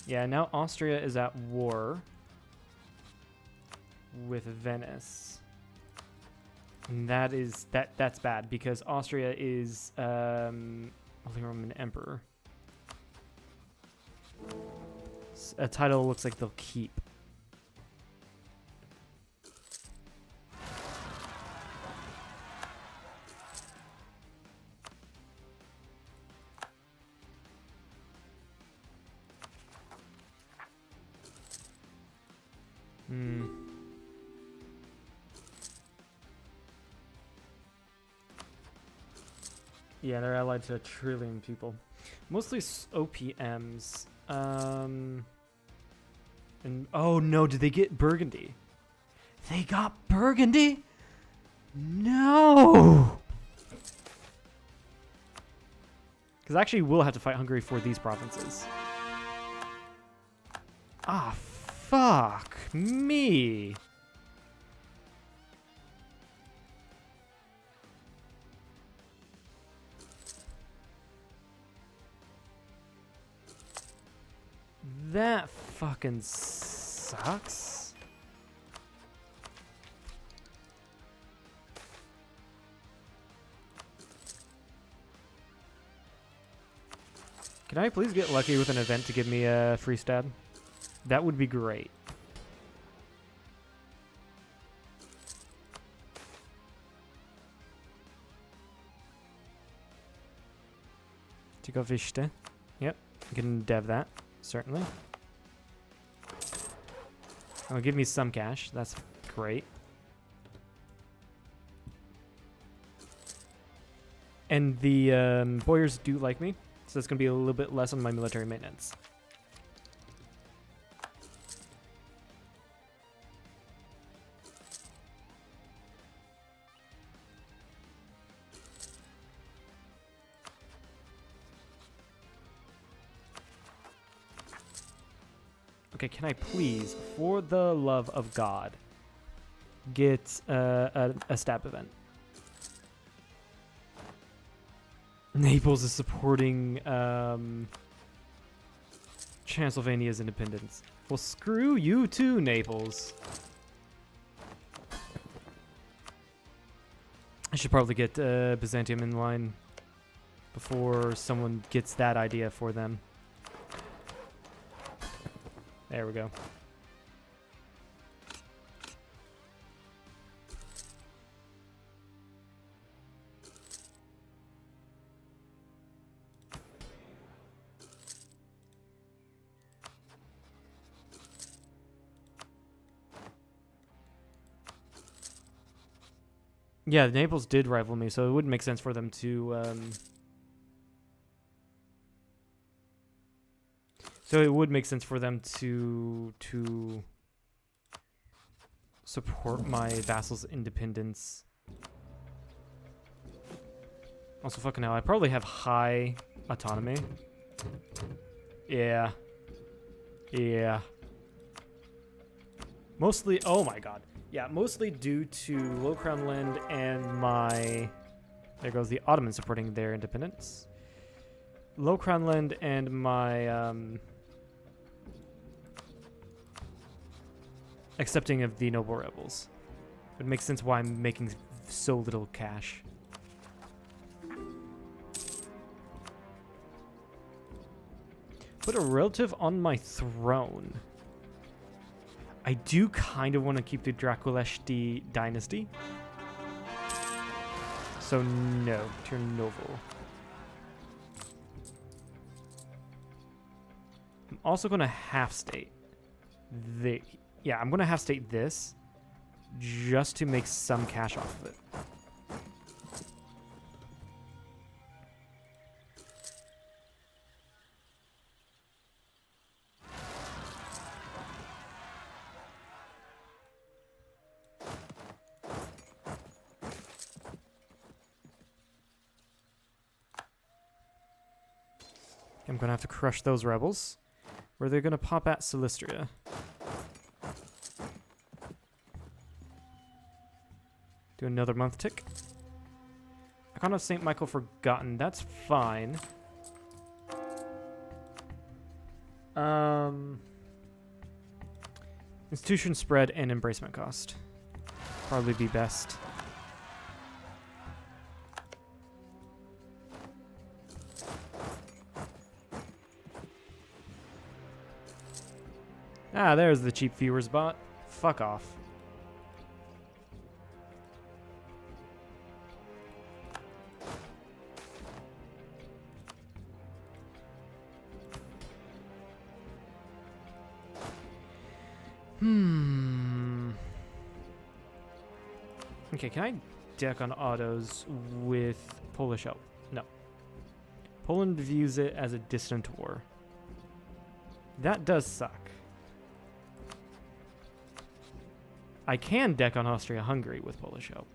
Yeah, now Austria is at war with Venice. And that's bad because Austria is Holy Roman Emperor. A title looks like they'll keep. Yeah, they're allied to 1 trillion people. Mostly OPMs. And oh no, did they get Burgundy? They got Burgundy? No! Because actually we'll have to fight Hungary for these provinces. Ah, fuck me. That fucking sucks. Can I please get lucky with an event to give me a free stab? That would be great. Tikovichte. Yep, you can dev that. Certainly. Oh, give me some cash. That's great. And the Boyars do like me, so it's going to be a little bit less on my military maintenance. Okay, can I please, for the love of God, get a stab event? Naples is supporting Transylvania's independence. Well, screw you too, Naples. I should probably get Byzantium in line before someone gets that idea for them. There we go. Yeah, Naples did rival me, so it would make sense for them to so it would make sense for them to support my vassal's independence. Also, fucking hell, I probably have high autonomy. Yeah. Yeah. Mostly, oh my god. Yeah, mostly due to Low Crown Land and my... There goes the Ottomans supporting their independence. Low Crown Land and my... accepting of the noble rebels. It makes sense why I'm making so little cash. Put a relative on my throne. I do kind of want to keep the Draculeshti dynasty. So no, Chernobyl. I'm also going to half state yeah, I'm going to half state this just to make some cash off of it. I'm going to have to crush those rebels. Where they're going to pop at Silistria. Do another month tick. I can't have St. Michael forgotten. That's fine. Institution spread and embracement cost. Probably be best. Ah, there's the cheap viewers bot. Fuck off. Okay, can I deck on autos with Polish help? No. Poland views it as a distant war. That does suck. I can deck on Austria-Hungary with Polish help.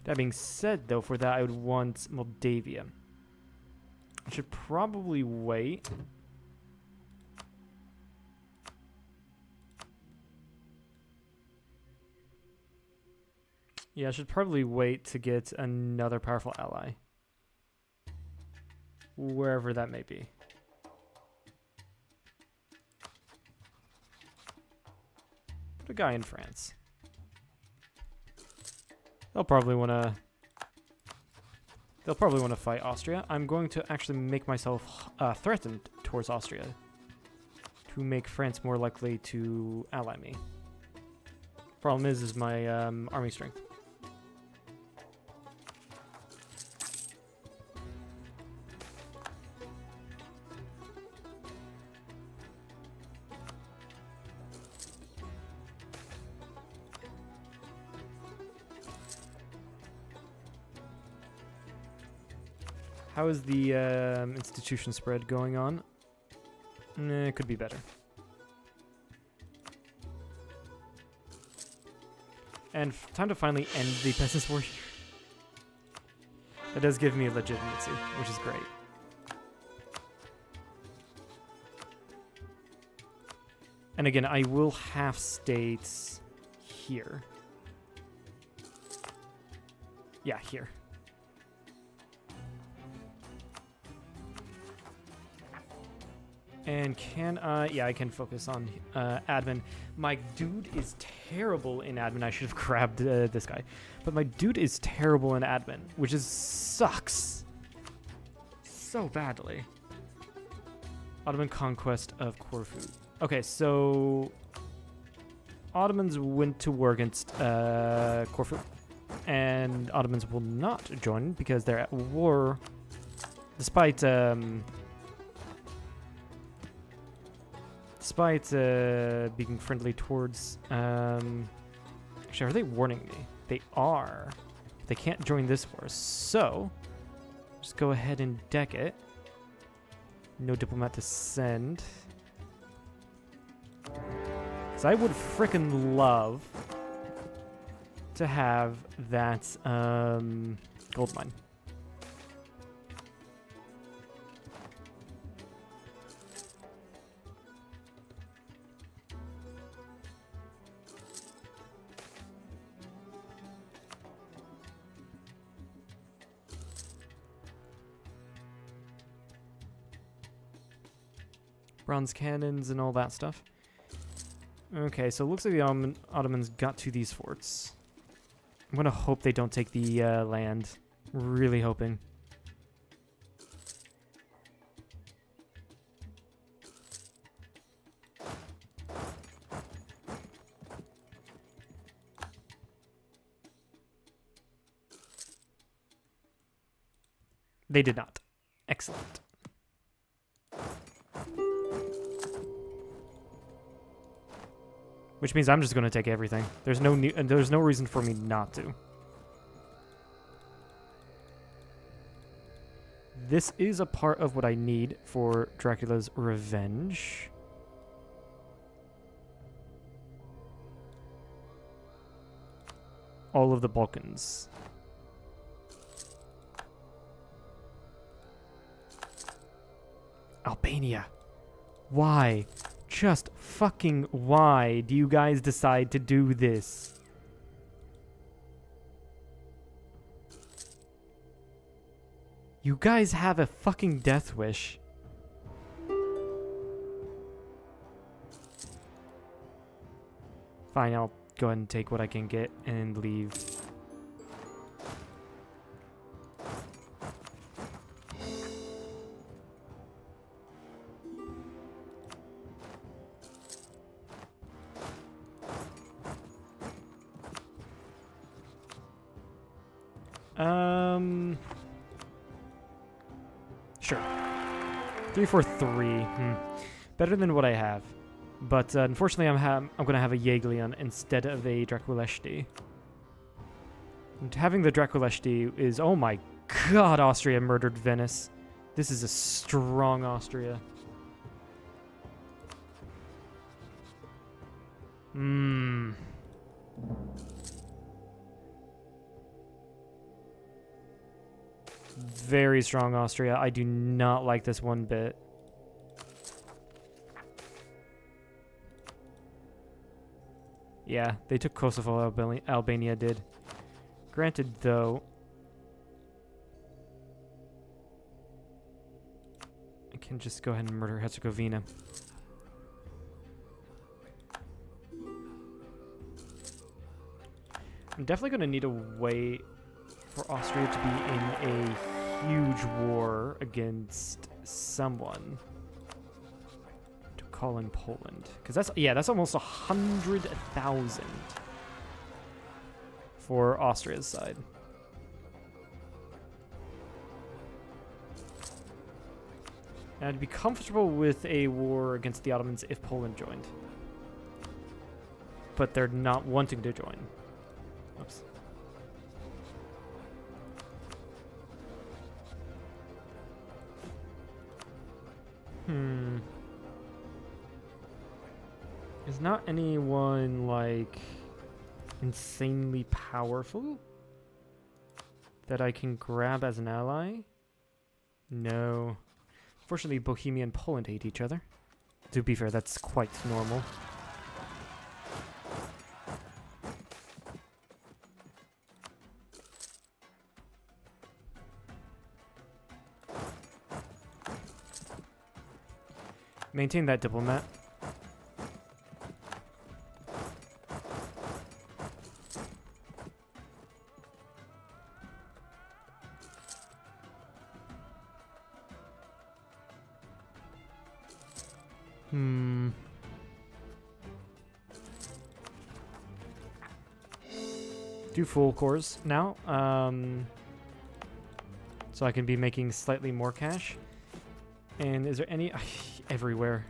That being said, though, for that I would want Moldavia. I should probably wait. Yeah, I should probably wait to get another powerful ally. Wherever that may be. Put a guy in France. They'll probably want to fight Austria. I'm going to actually make myself threatened towards Austria to make France more likely to ally me. Problem is my army strength. How is the institution spread going on? It could be better. And time to finally end the Peasants' War here. That does give me legitimacy, which is great. And again, I will half states here. Yeah, here. And can I... Yeah, I can focus on admin. My dude is terrible in admin. I should have grabbed this guy. But my dude is terrible in admin, which is sucks. So badly. Ottoman conquest of Corfu. Okay, so... Ottomans went to war against Corfu. And Ottomans will not join because they're at war. Despite... Despite being friendly towards... actually, are they warning me? They are. They can't join this war, so... Just go ahead and deck it. No diplomat to send. Because I would frickin' love to have that gold mine. bronze cannons and all that stuff. Okay, so it looks like the Ottomans got to these forts. I'm gonna hope they don't take the land. Really hoping. They did not. Excellent. Which means I'm just going to take everything. There's no reason for me not to. This is a part of what I need for Dracula's revenge. All of the Balkans. Albania. Why? Just fucking why do you guys decide to do this? You guys have a fucking death wish. Fine, I'll go ahead and take what I can get and leave. Sure. 343. Better than what I have. But unfortunately, I'm going to have a Jagiellon instead of a Draculeshti. And having the Draculeshti is, oh my god, Austria murdered Venice. This is a strong Austria. Very strong Austria. I do not like this one bit. Yeah, they took Kosovo, Albania did. Granted, though, I can just go ahead and murder Herzegovina. I'm definitely going to need a way for Austria to be in a huge war against someone to call in Poland. Because that's almost 100,000 for Austria's side. And I'd be comfortable with a war against the Ottomans if Poland joined. But they're not wanting to join. Oops. Is not anyone, like, insanely powerful that I can grab as an ally? No. Fortunately, Bohemia and Poland hate each other. To be fair, that's quite normal. Maintain that diplomat. Do full cores now, so I can be making slightly more cash. And is there any everywhere?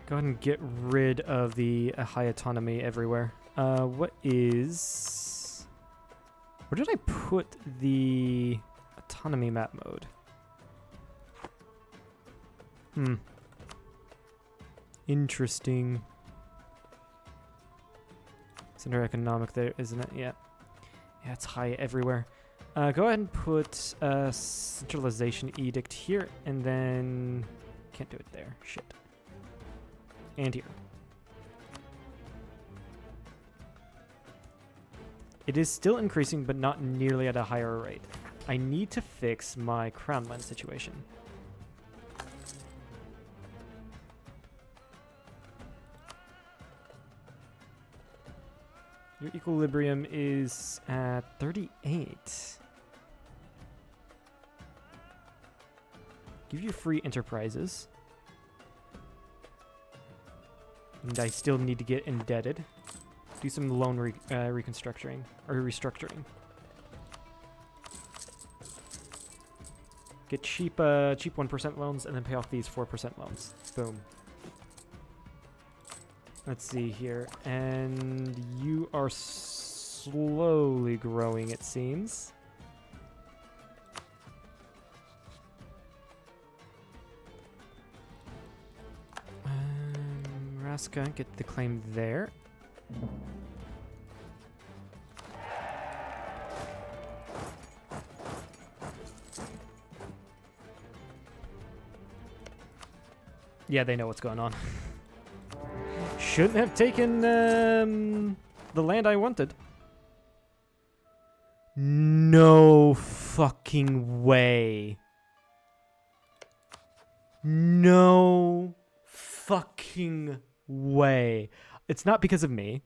Go ahead and get rid of the high autonomy everywhere. Where did I put the autonomy map mode? Interesting. It's under economic there, isn't it? Yeah. Yeah, it's high everywhere. Go ahead and put a centralization edict here, and then can't do it there. Shit. And here. It is still increasing, but not nearly at a higher rate. I need to fix my crown land situation. Your equilibrium is at 38. Give you free enterprises. And I still need to get indebted. Do some loan reconstructing or restructuring. Get cheap 1% loans and then pay off these 4% loans. Boom. Let's see here. And you are slowly growing, it seems. Raska, get the claim there. Yeah, they know what's going on. Shouldn't have taken the land I wanted. No fucking way. No fucking way. It's not because of me.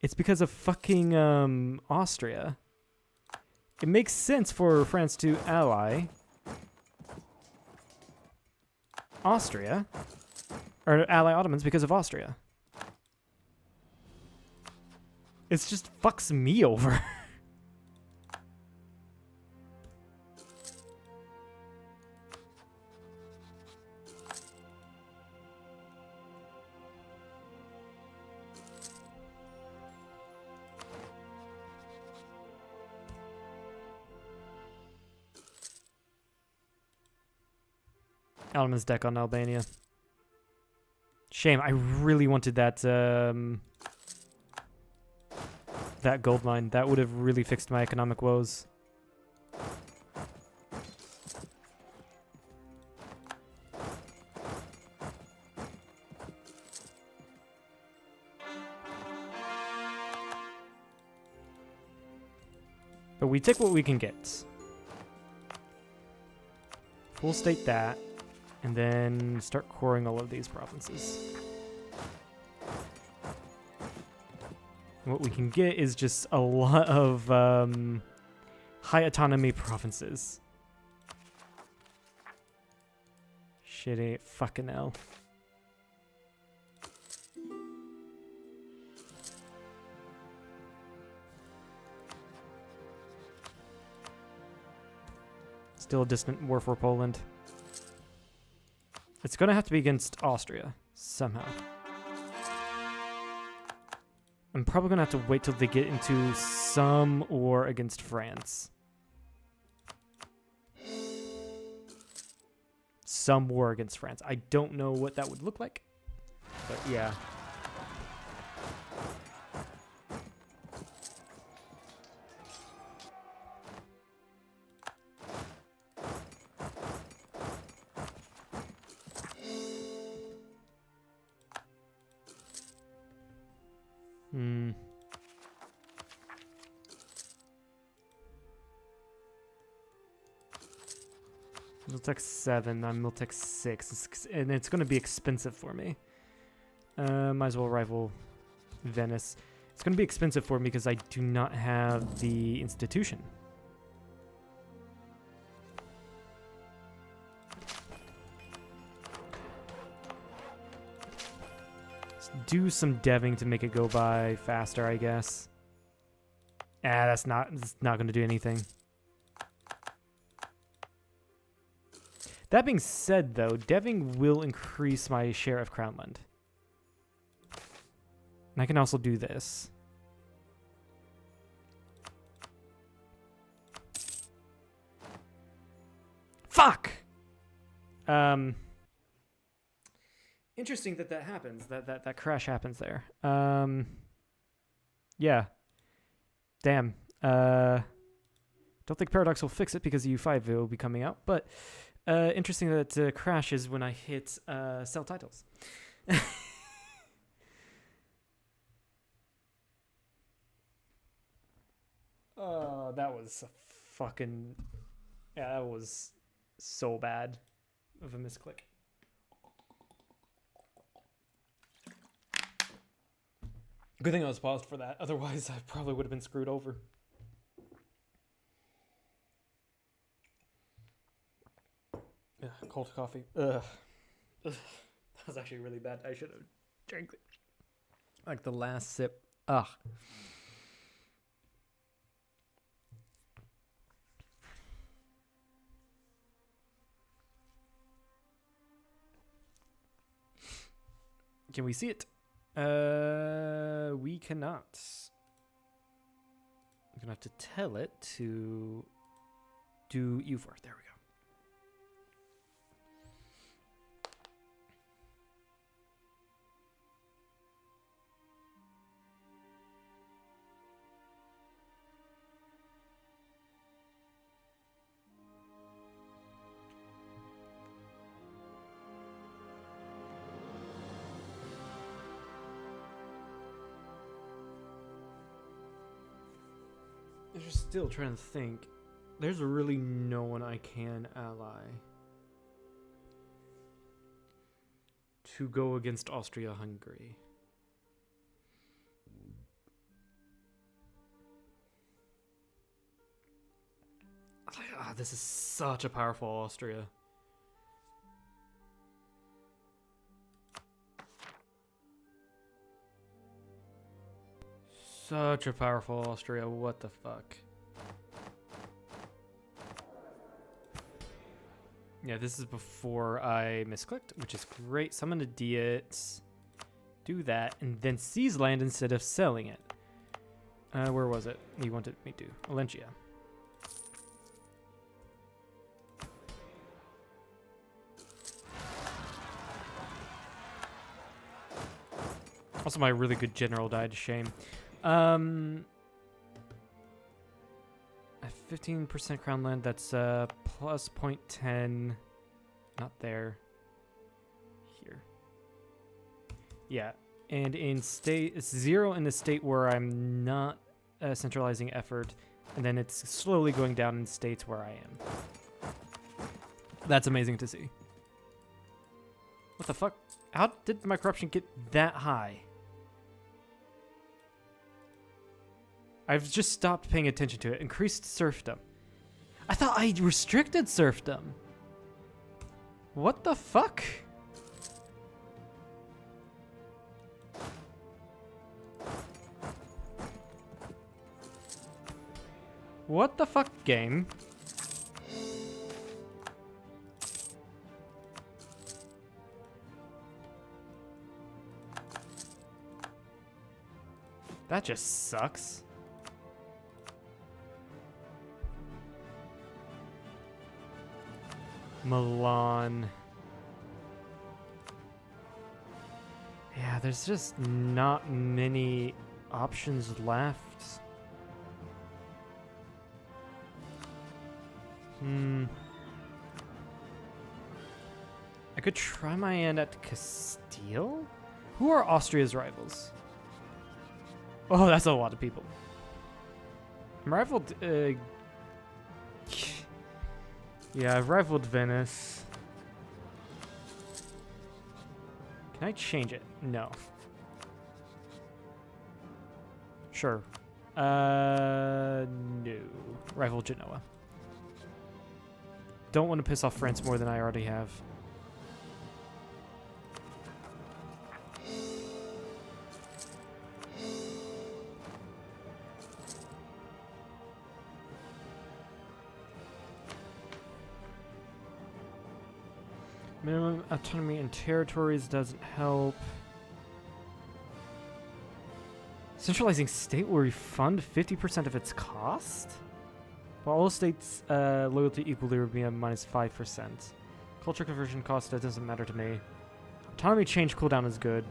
It's because of fucking Austria. It makes sense for France to ally Austria, or ally Ottomans because of Austria. It just fucks me over. Ottoman's deck on Albania. Shame, I really wanted that that gold mine. That would have really fixed my economic woes. But we take what we can get. Full state that, and then start coring all of these provinces. What we can get is just a lot of high autonomy provinces. Shitty fucking hell. Still a distant war for Poland. It's gonna have to be against Austria, somehow. I'm probably gonna have to wait till they get into some war against France. Some war against France. I don't know what that would look like, but yeah. Miltech 7, I'm Miltech 6, and it's going to be expensive for me. Might as well rival Venice. It's going to be expensive for me because I do not have the institution. Let's do some deving to make it go by faster, I guess. That's not going to do anything. That being said, though, deving will increase my share of Crownland. And I can also do this. Fuck! Interesting that happens, that crash happens there. Yeah. Damn. Don't think Paradox will fix it because EU5 will be coming out, but... interesting that it crashes when I hit sell titles. Oh, that was a fucking Yeah, that was so bad of a misclick. Good thing I was paused for that. Otherwise, I probably would have been screwed over. Ugh, cold coffee. Ugh. Ugh. That was actually really bad. I should have drank it. Like the last sip. Ugh. Can we see it? We cannot. I'm gonna have to tell it to do EU4. There we go. I'm just still trying to think. There's really no one I can ally to go against Austria-Hungary. This is such a powerful Austria. Such a powerful Austria. What the fuck? Yeah, this is before I misclicked, which is great. Summon a Diet, do that, and then seize land instead of selling it. Where was it? You wanted me to. Valencia. Also, my really good general died. Shame. A 15% crown land. That's plus 0.10. Not there. Here. Yeah, and in state, it's 0 in the state where I'm not centralizing effort, and then it's slowly going down in states where I am. That's amazing to see. What the fuck? How did my corruption get that high? I've just stopped paying attention to it. Increased serfdom. I thought I restricted serfdom. What the fuck? What the fuck, game? That just sucks. Milan. Yeah, there's just not many options left. I could try my hand at Castile? Who are Austria's rivals? Oh, that's a lot of people. I'm rivaled... yeah, I've rivaled Venice. Can I change it? No. Sure. No. Rival Genoa. Don't want to piss off France more than I already have. Minimum autonomy in territories doesn't help. Centralizing state will refund 50% of its cost? While all states' loyalty equilibrium minus 5%. Culture conversion cost, that doesn't matter to me. Autonomy change cooldown is good.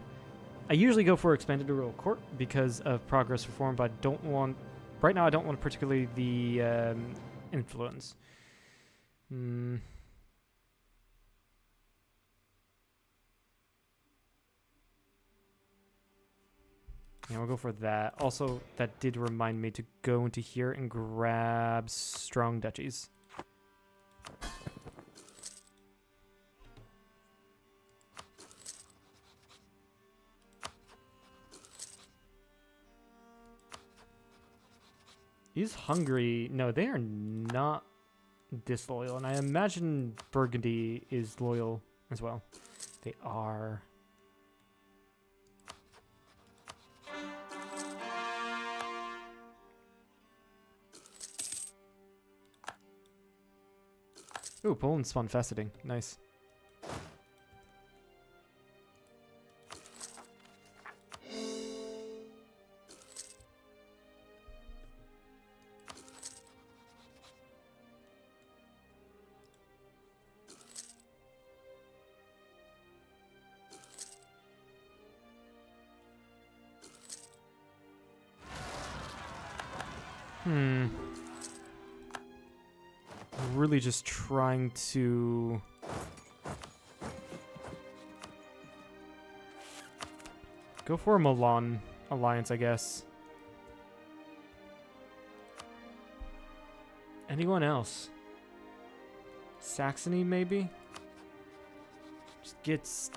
I usually go for expanded royal court because of progress reform, but I don't want... Right now I don't want particularly the influence. Yeah, we'll go for that. Also, that did remind me to go into here and grab strong duchies. Is Hungary... No, they are not disloyal. And I imagine Burgundy is loyal as well. They are. Ooh, Poland spawned faceting. Nice. Really just trying to go for a Milan alliance, I guess. Anyone else? Saxony, maybe? Just gets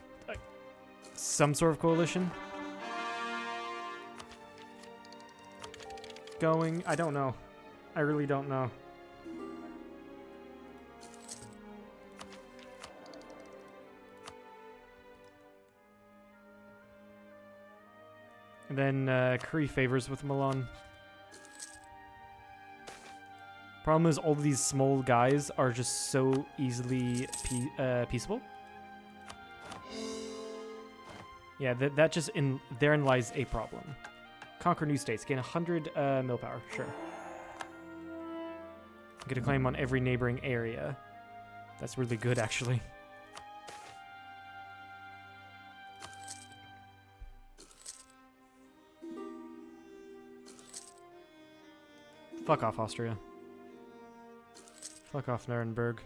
some sort of coalition going. I don't know. I really don't know. And then curry favors with Milan. Problem is, all of these small guys are just so easily peaceable. Yeah, that just therein lies a problem. Conquer new states, gain 100 mill power. Sure. Get a claim on every neighboring area. That's really good, actually. Fuck off, Austria. Fuck off, Nuremberg.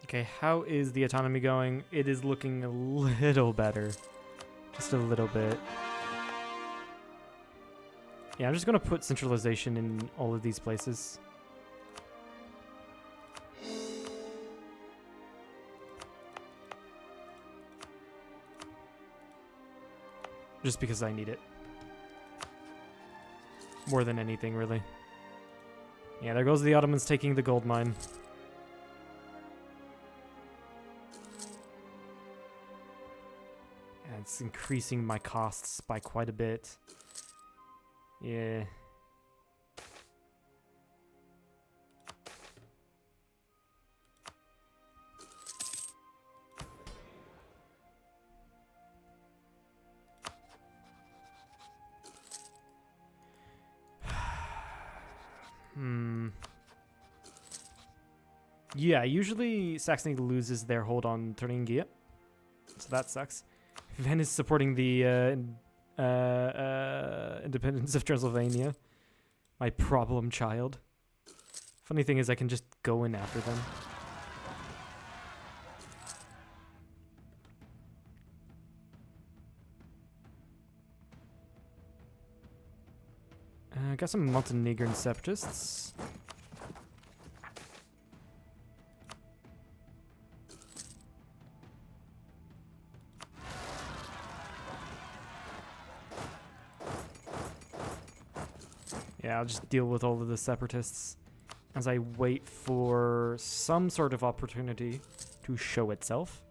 Okay, how is the autonomy going? It is looking a little better. Just a little bit. Yeah, I'm just going to put centralization in all of these places. Just because I need it. More than anything, really. Yeah, there goes the Ottomans taking the gold mine. And it's increasing my costs by quite a bit. Yeah. Yeah, usually Saxony loses their hold on Thuringia, so that sucks. Venice supporting the independence of Transylvania. My problem child. Funny thing is I can just go in after them. Got some Montenegrin separatists. Yeah, I'll just deal with all of the separatists as I wait for some sort of opportunity to show itself.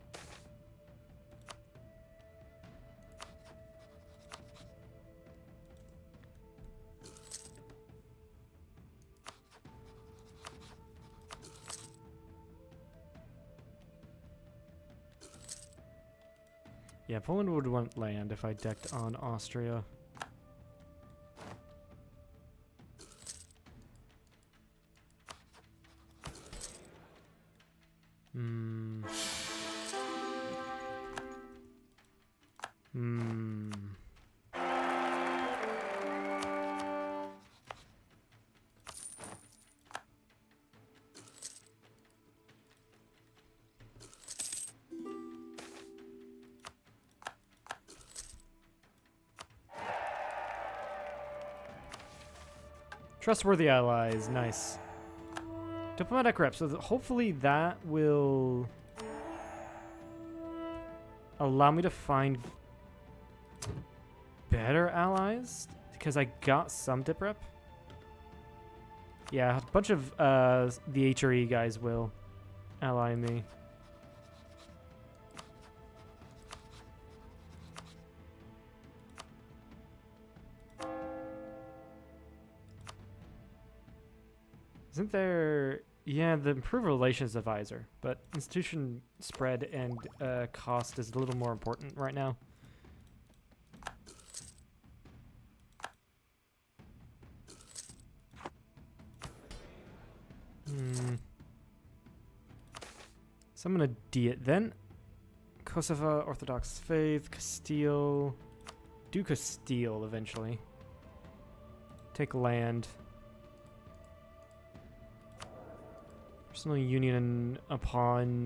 Yeah, Poland would want land if I decked on Austria. Trustworthy allies, nice. Diplomatic rep, so hopefully that will allow me to find better allies, because I got some dip rep. Yeah, a bunch of the HRE guys will ally me. Isn't there... Yeah, the improved relations advisor, but institution spread and cost is a little more important right now. So I'm gonna D it then. Kosovo, Orthodox Faith, Castile. Do Castile eventually. Take land. Personal union upon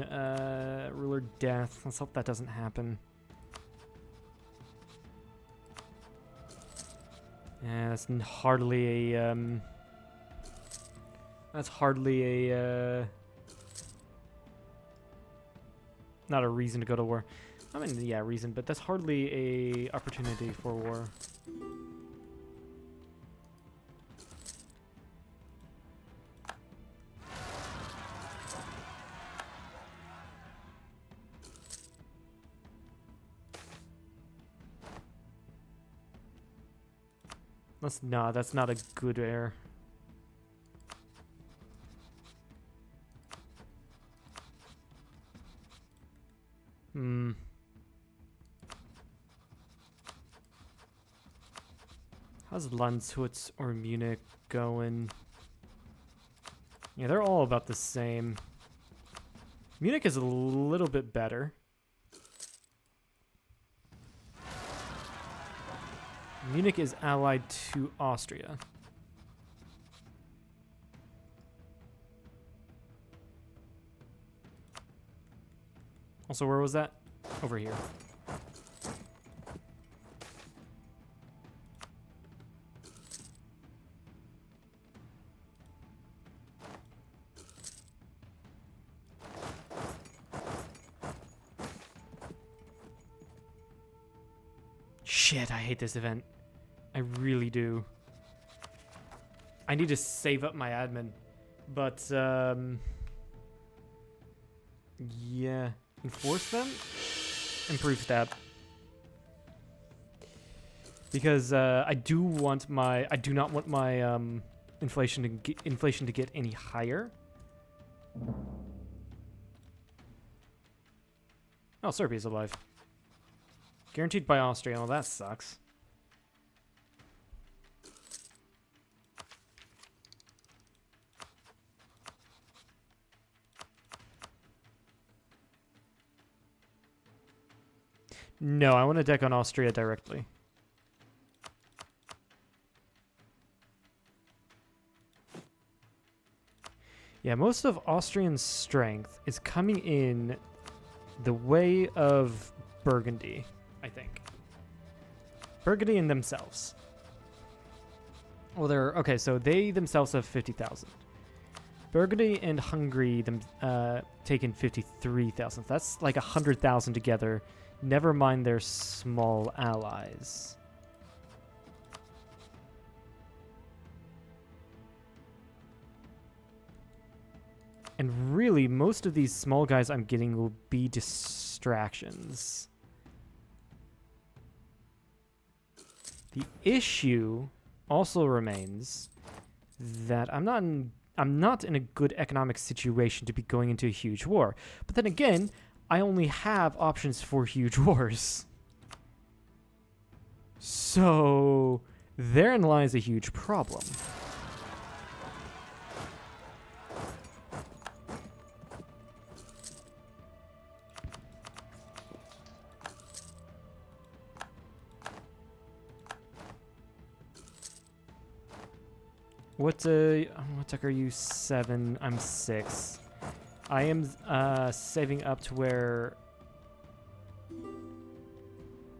ruler death. Let's hope that doesn't happen. Yeah, that's hardly a that's hardly a not a reason to go to war. I mean, yeah, reason, but that's hardly a opportunity for war. That's not a good air. How's Landshut or Munich going? Yeah, they're all about the same. Munich is a little bit better. Munich is allied to Austria. Also, where was that? Over here. Shit, I hate this event. I really do. I need to save up my admin. But, yeah. Enforce them? Improve stab. Because, I do not want my, inflation to get any higher. Oh, Serbia's alive. Guaranteed by Austria. Well, that sucks. No, I want to deck on Austria directly. Yeah, most of Austrian strength is coming in the way of Burgundy, I think. Burgundy and themselves. Well, they're... Okay, so they themselves have 50,000. Burgundy and Hungary taken 53,000. That's like 100,000 together. Never mind their small allies. And really, most of these small guys I'm getting will be distractions. The issue also remains that I'm not in a good economic situation to be going into a huge war. But then again, I only have options for huge wars. So therein lies a huge problem. What tech are you? 7. I'm 6. I am saving up to where...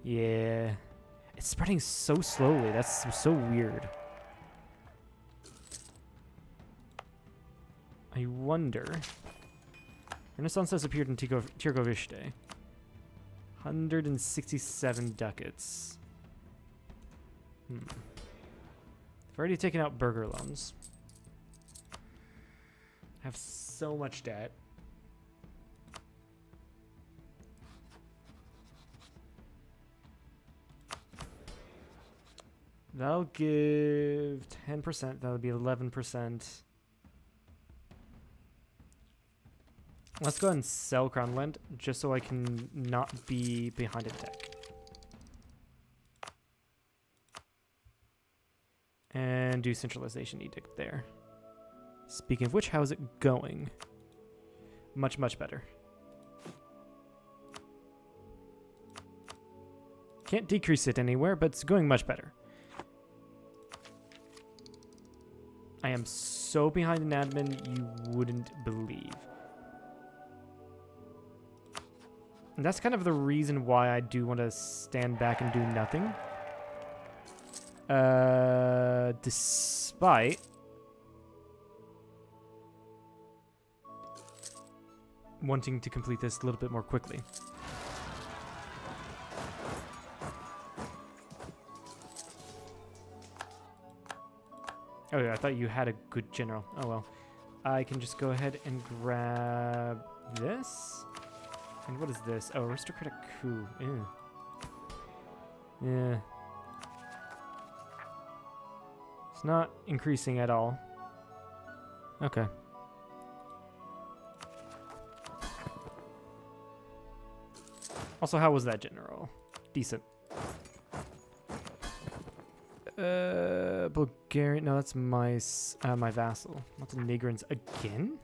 Yeah. It's spreading so slowly. That's so weird. I wonder. Renaissance has appeared in Tirgovishte. 167 ducats. I've already taken out burger loans. I have so much debt. That'll give 10%. That'll be 11%. Let's go ahead and sell Crown Land just so I can not be behind in tech. And do centralization edict there. Speaking of which, how is it going? Much, much better. Can't decrease it anywhere, but it's going much better. I am so behind in admin, you wouldn't believe. And that's kind of the reason why I do want to stand back and do nothing. Despite wanting to complete this a little bit more quickly. Oh yeah, I thought you had a good general. Oh well. I can just go ahead and grab this. And what is this? Oh, aristocratic coup. Ew. Yeah. It's not increasing at all. Okay. Also, how was that general? Decent. Bulgarian. No, that's my my vassal. Montenegrins again?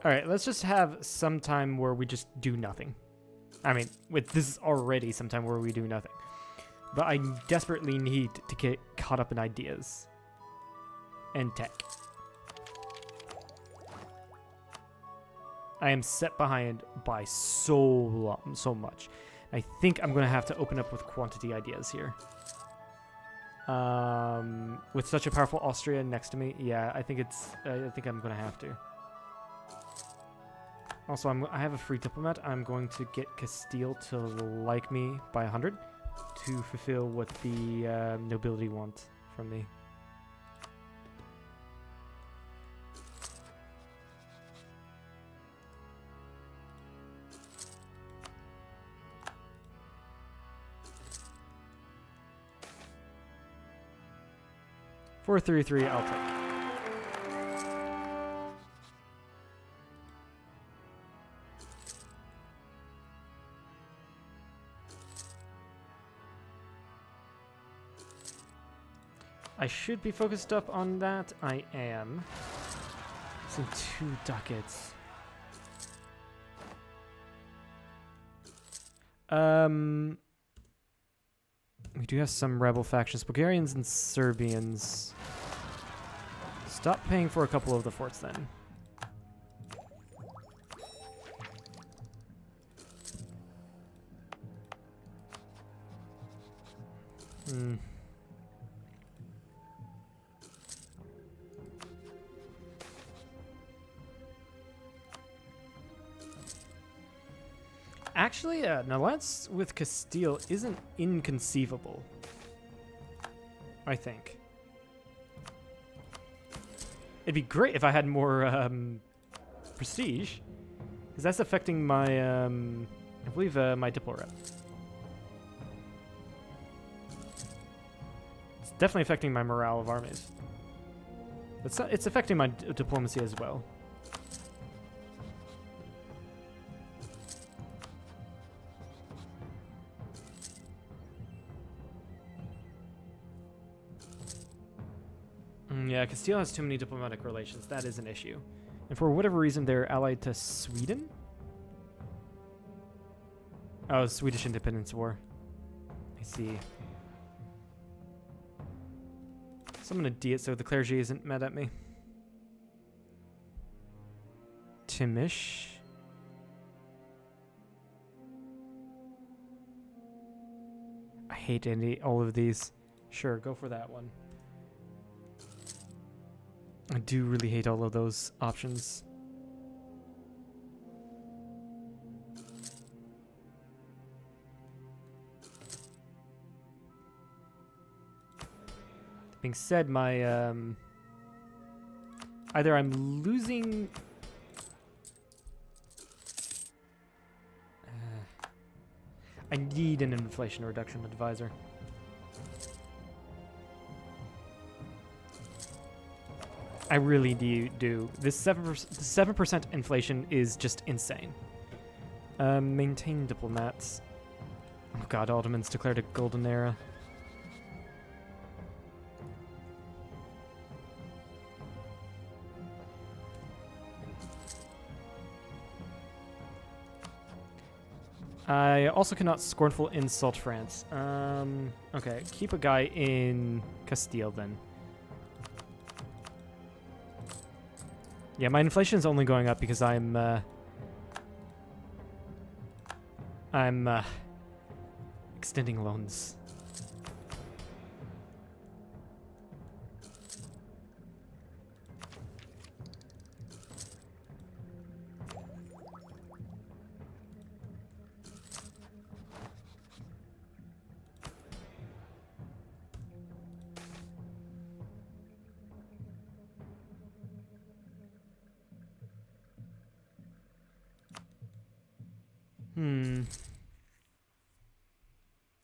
All right, let's just have some time where we just do nothing. I mean, this is already some time where we do nothing. But I desperately need to get caught up in ideas and tech. I am set behind by so much. I think I'm going to have to open up with quantity ideas here. With such a powerful Austria next to me, yeah, I think I'm going to have to. Also, I have a free diplomat. I'm going to get Castile to like me by 100 to fulfill what the nobility want from me. For 3-3, I'll take. I should be focused up on that. I am. It's in 2 ducats. We do have some rebel factions. Bulgarians and Serbians. Stop paying for a couple of the forts then. Actually, an alliance with Castile isn't inconceivable. I think. It'd be great if I had more prestige, because that's affecting my, I believe, my diplo rep. It's definitely affecting my morale of armies. It's affecting my diplomacy as well. Yeah, Castile has too many diplomatic relations. That is an issue. And for whatever reason, they're allied to Sweden? Oh, Swedish Independence War. I see. So I'm gonna D it so the clergy isn't mad at me. Timish. I hate all of these. Sure, go for that one. I do really hate all of those options. That being said, my either I'm losing. I need an inflation reduction advisor. I really do. This 7% inflation is just insane. Maintain diplomats. Oh god, Ottomans declared a golden era. I also cannot scornful insult France. Okay, keep a guy in Castile then. Yeah, my inflation is only going up because I'm extending loans.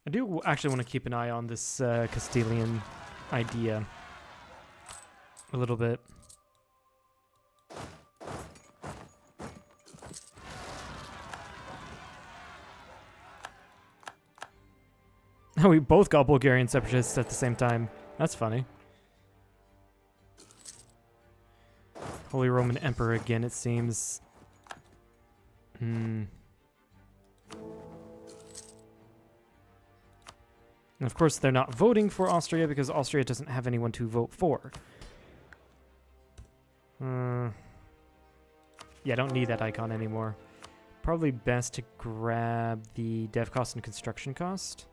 I do actually want to keep an eye on this Castilian idea a little bit. We both got Bulgarian separatists at the same time. That's funny. Holy Roman Emperor again, it seems. And of course, they're not voting for Austria because Austria doesn't have anyone to vote for. Yeah, I don't need that icon anymore. Probably best to grab the dev cost and construction cost.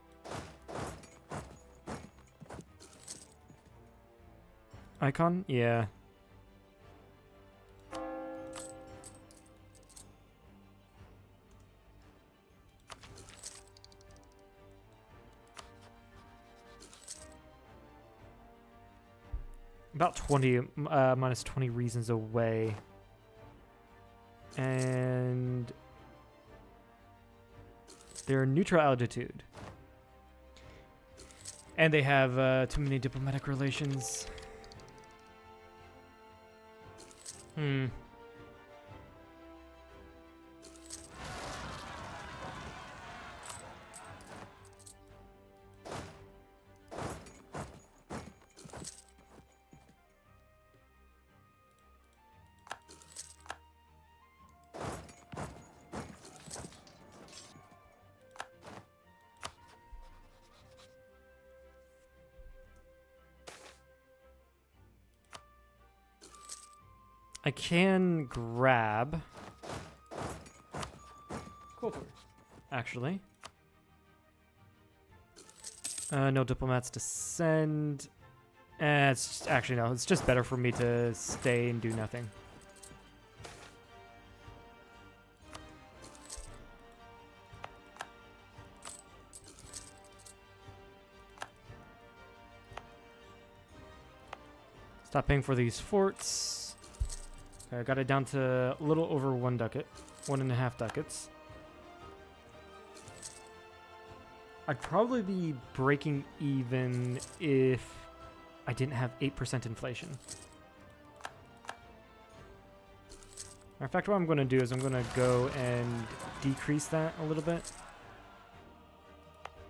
Icon? Yeah. About 20, minus 20 reasons away. And they're neutral altitude. And they have too many diplomatic relations. I can grab Coulter, actually. No diplomats to send. It's actually no. It's just better for me to stay and do nothing. Stop paying for these forts. Okay, I got it down to a little over 1 ducat, 1.5 ducats. I'd probably be breaking even if I didn't have 8% inflation. Matter of fact, what I'm going to do is I'm going to go and decrease that a little bit.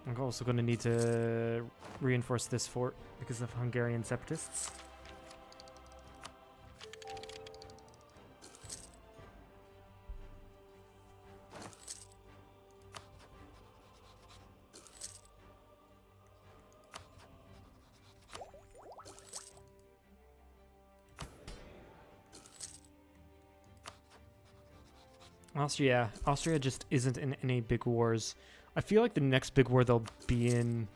I'm also going to need to reinforce this fort because of Hungarian separatists. Austria just isn't in any big wars. I feel like the next big war they'll be in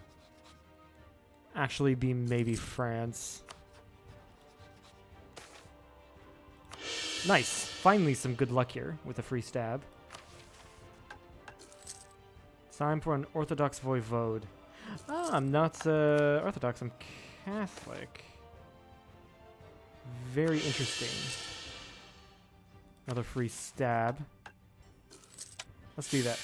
actually be maybe France. Nice. Finally some good luck here with a free stab. Time for an Orthodox voivode. Ah, I'm not Orthodox, I'm Catholic. Very interesting. Another free stab. Let's do that.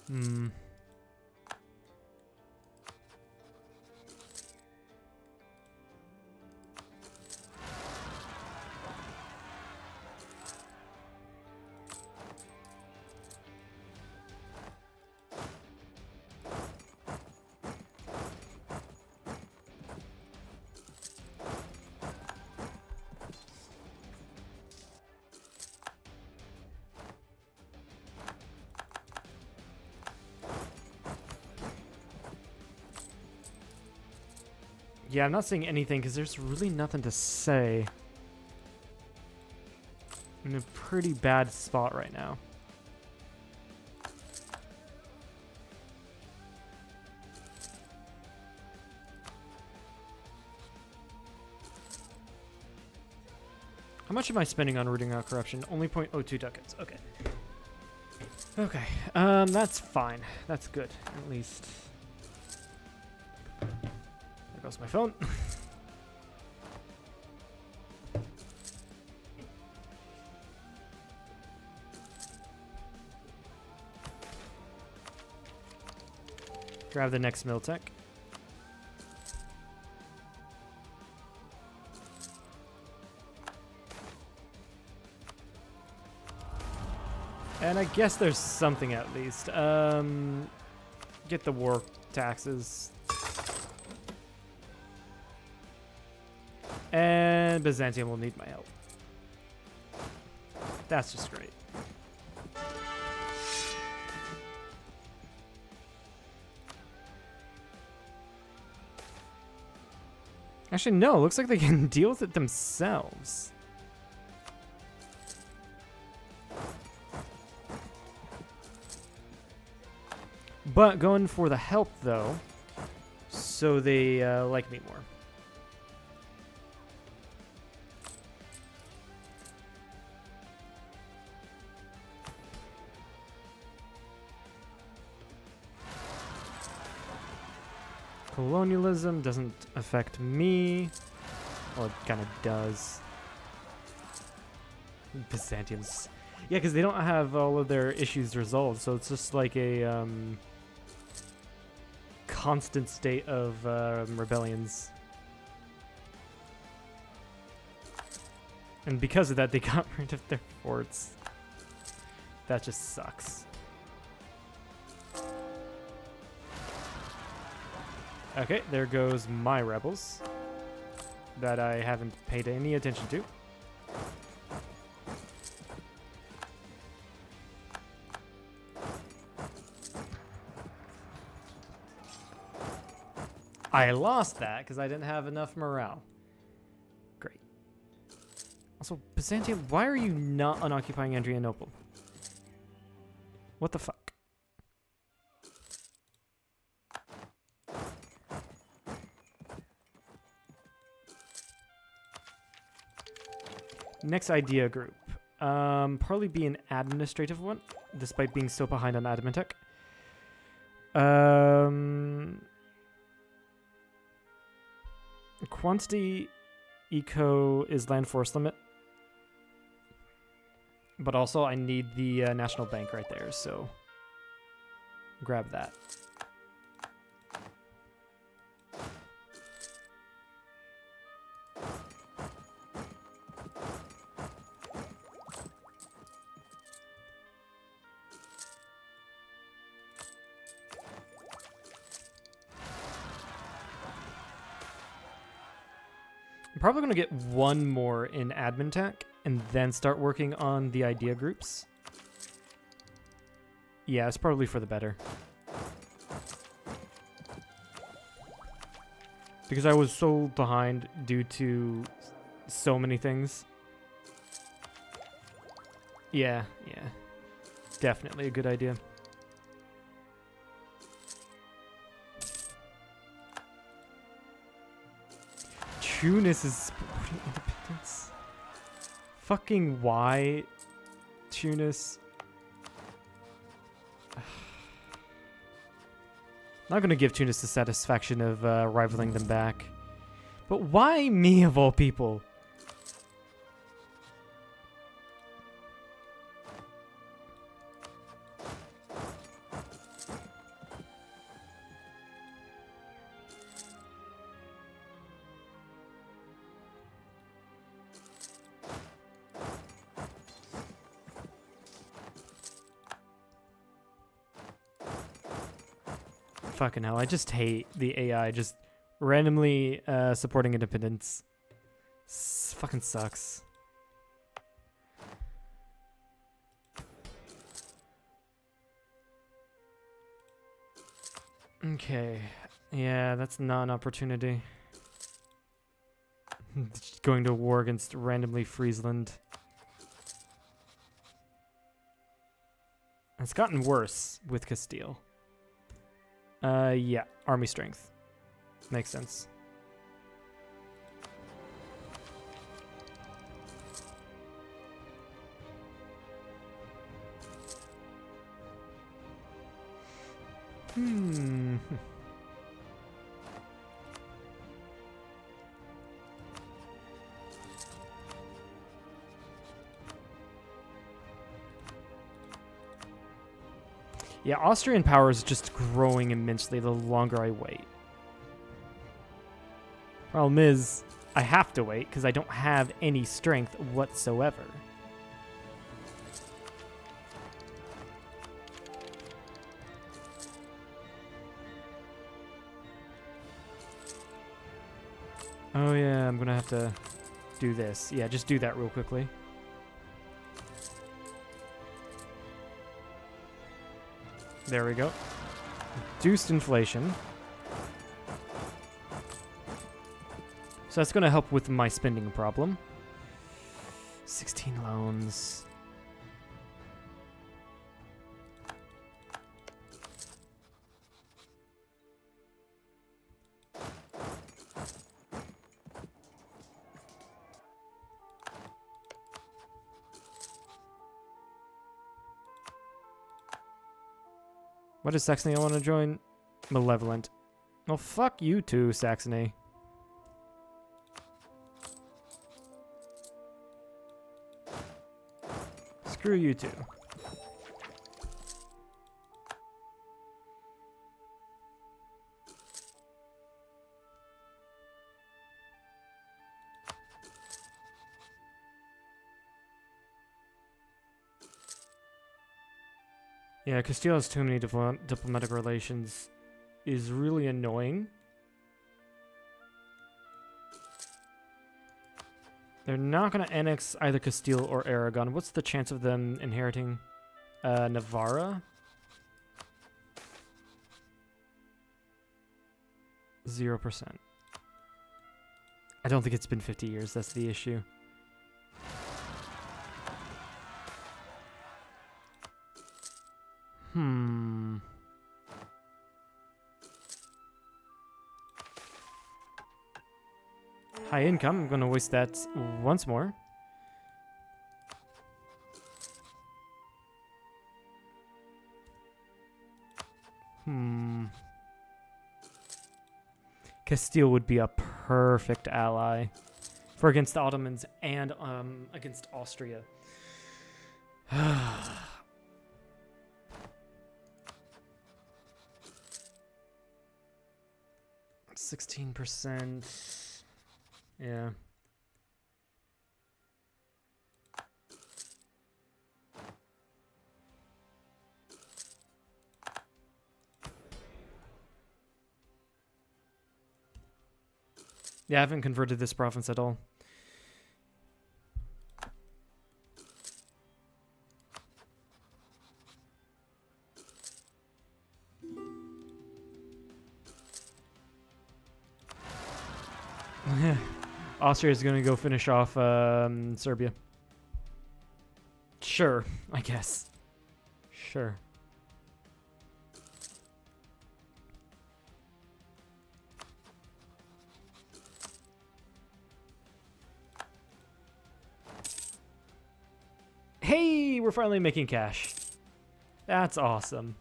Hmm. Yeah, I'm not saying anything because there's really nothing to say. I'm in a pretty bad spot right now. How much am I spending on rooting out corruption? Only 0.02 ducats. Okay. Okay. That's fine. That's good, at least. There goes my phone. Grab the next Miltech. And I guess there's something at least. Get the war taxes. And Byzantium will need my help. That's just great. Actually, no. Looks like they can deal with it themselves. But going for the help, though, so they like me more. Colonialism doesn't affect me. Well, it kind of does. Byzantiums. Yeah, because they don't have all of their issues resolved, so it's just like a constant state of rebellions. And because of that, they got rid of their forts. That just sucks. Okay, there goes my rebels that I haven't paid any attention to. I lost that because I didn't have enough morale. Great. Also, Byzantium, why are you not unoccupying Adrianople? What the fuck? Next idea group. Probably be an administrative one, despite being so behind on admin tech. Quantity eco is land force limit. But also I need the national bank right there, so grab that. I'm probably going to get one more in admin tech and then start working on the idea groups. Yeah, it's probably for the better. Because I was so behind due to so many things. Yeah. Definitely a good idea. Tunis is supporting independence. Fucking why, Tunis? Not gonna give Tunis the satisfaction of rivaling them back. But why me of all people? Fucking hell, I just hate the AI just randomly supporting independence. Fucking sucks. Okay. Yeah, that's not an opportunity. Just going to war against randomly Friesland. It's gotten worse with Castile. Yeah, army strength. Makes sense. Yeah, Austrian power is just growing immensely the longer I wait. Problem is, I have to wait because I don't have any strength whatsoever. Oh yeah, I'm gonna have to do this. Yeah, just do that real quickly. There we go. Reduced inflation. So that's going to help with my spending problem. 16 loans. What does Saxony want to join? Malevolent. Well, fuck you too, Saxony. Screw you too. Yeah, Castile has too many diplomatic relations. Is really annoying. They're not going to annex either Castile or Aragon. What's the chance of them inheriting Navarra? 0%. I don't think it's been 50 years. That's the issue. High income. I'm going to waste that once more. Castile would be a perfect ally for against the Ottomans and against Austria. 16%. Yeah. Yeah, I haven't converted this province at all. Austria is going to go finish off Serbia. Sure, I guess. Sure. Hey, we're finally making cash. That's awesome.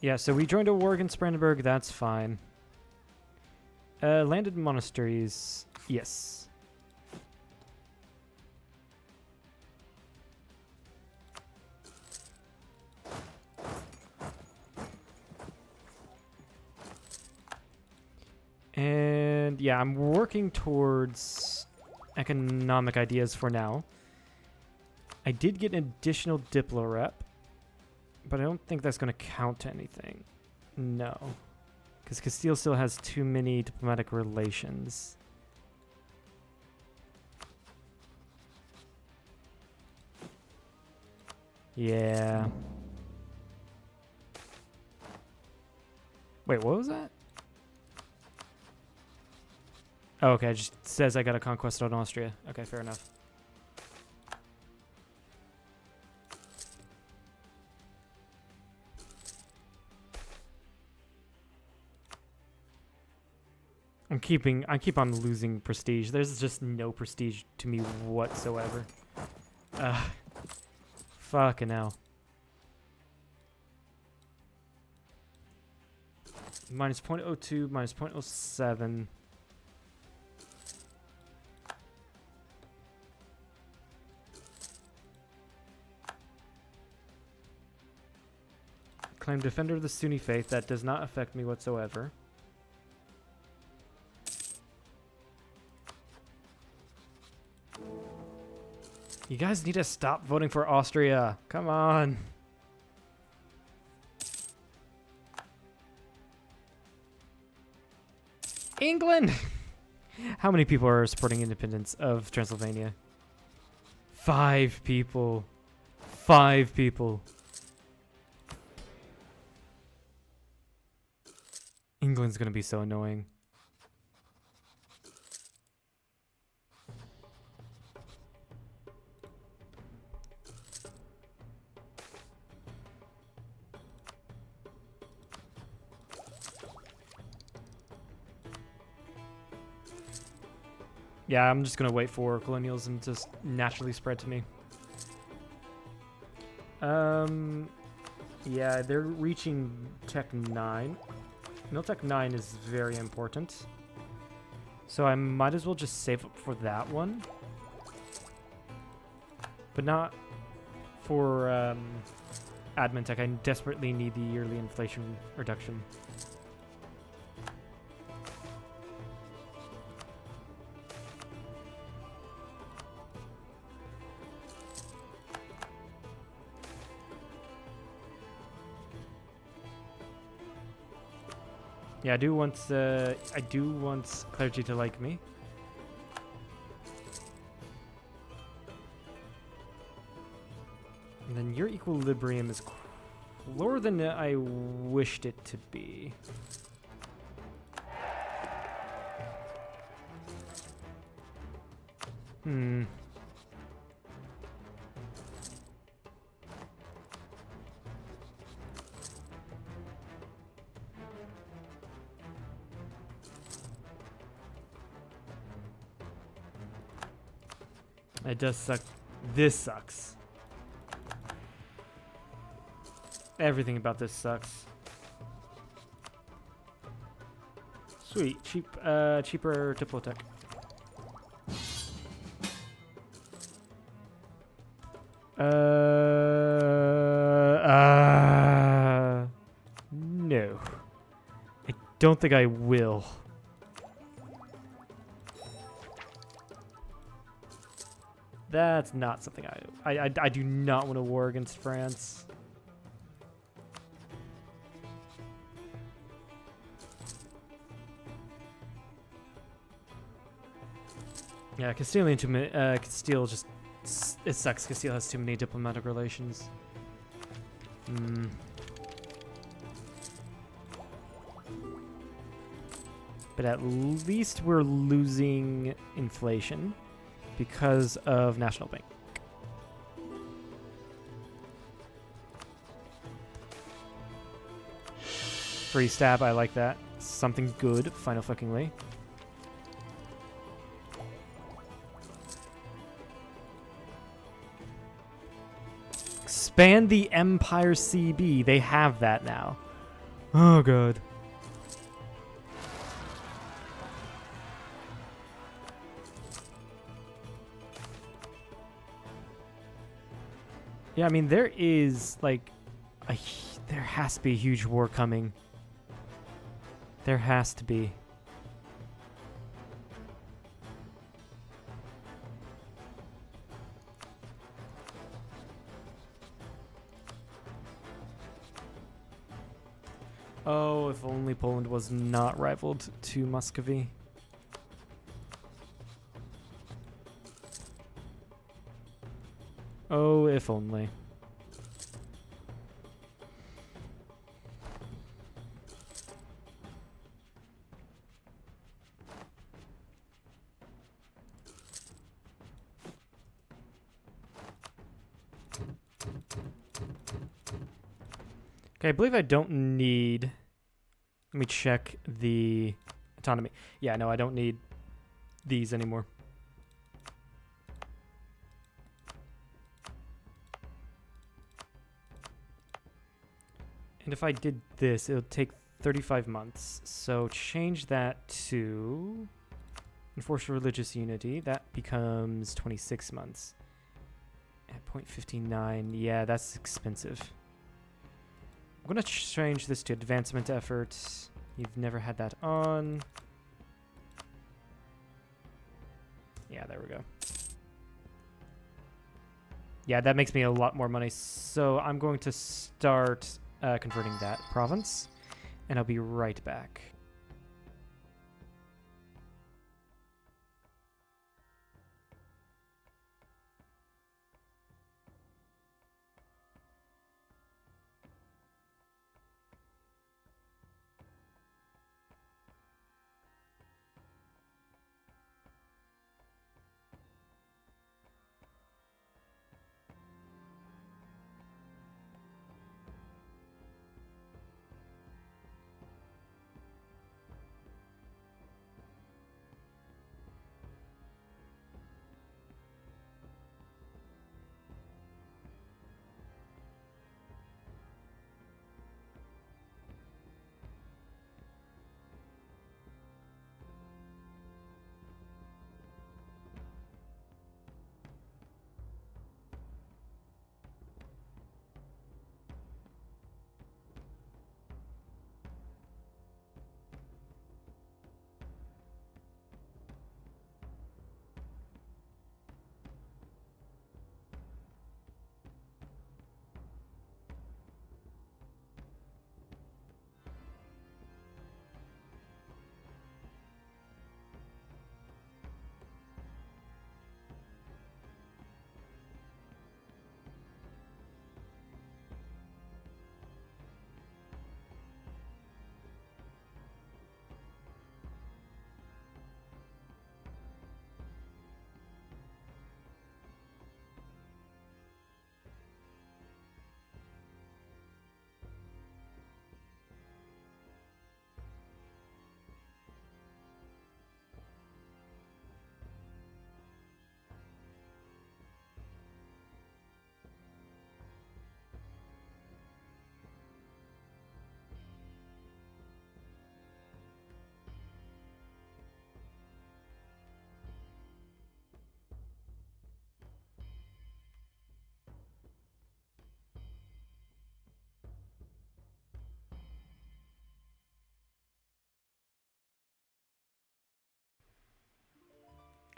Yeah, so we joined a war against Brandenburg. That's fine. Landed monasteries. Yes. And yeah, I'm working towards economic ideas for now. I did get an additional Diplo rep, but I don't think that's going to count to anything. No. Because Castile still has too many diplomatic relations. Yeah. Wait, what was that? Oh, okay, it just says I got a conquest on Austria. Okay, fair enough. I keep on losing prestige. There's just no prestige to me whatsoever. Fucking hell. Minus 0.02, minus 0.07. Claim Defender of the Sunni Faith. That does not affect me whatsoever. You guys need to stop voting for Austria. Come on. England! How many people are supporting independence of Transylvania? 5 people. 5 people. England's gonna be so annoying. Yeah, I'm just gonna wait for colonialism to just naturally spread to me. Yeah, they're reaching Tech 9. Miltech 9 is very important. So I might as well just save up for that one. But not for admin tech. I desperately need the yearly inflation reduction. Yeah, I do want clergy to like me. And then your equilibrium is lower than I wished it to be. It does suck. This sucks. Everything about this sucks. Sweet. Cheaper Diplotech. No. I don't think I will. That's not something I do not want to war against France. Yeah, Castile just it sucks. Castile has too many diplomatic relations. But at least we're losing inflation because of National Bank. Free stab, I like that. Something good, final fuckingly. Expand the Empire CB. They have that now. Oh, God. Yeah, I mean, there is, like, there has to be a huge war coming. There has to be. Oh, if only Poland was not rivaled to Muscovy. Oh, if only. Okay, I believe I don't need... Let me check the autonomy. Yeah, no, I don't need these anymore. And if I did this, it would take 35 months. So change that to enforce religious unity. That becomes 26 months. At 0.59, yeah, that's expensive. I'm going to change this to advancement efforts. You've never had that on. Yeah, there we go. Yeah, that makes me a lot more money. So I'm going to start converting that province, and I'll be right back.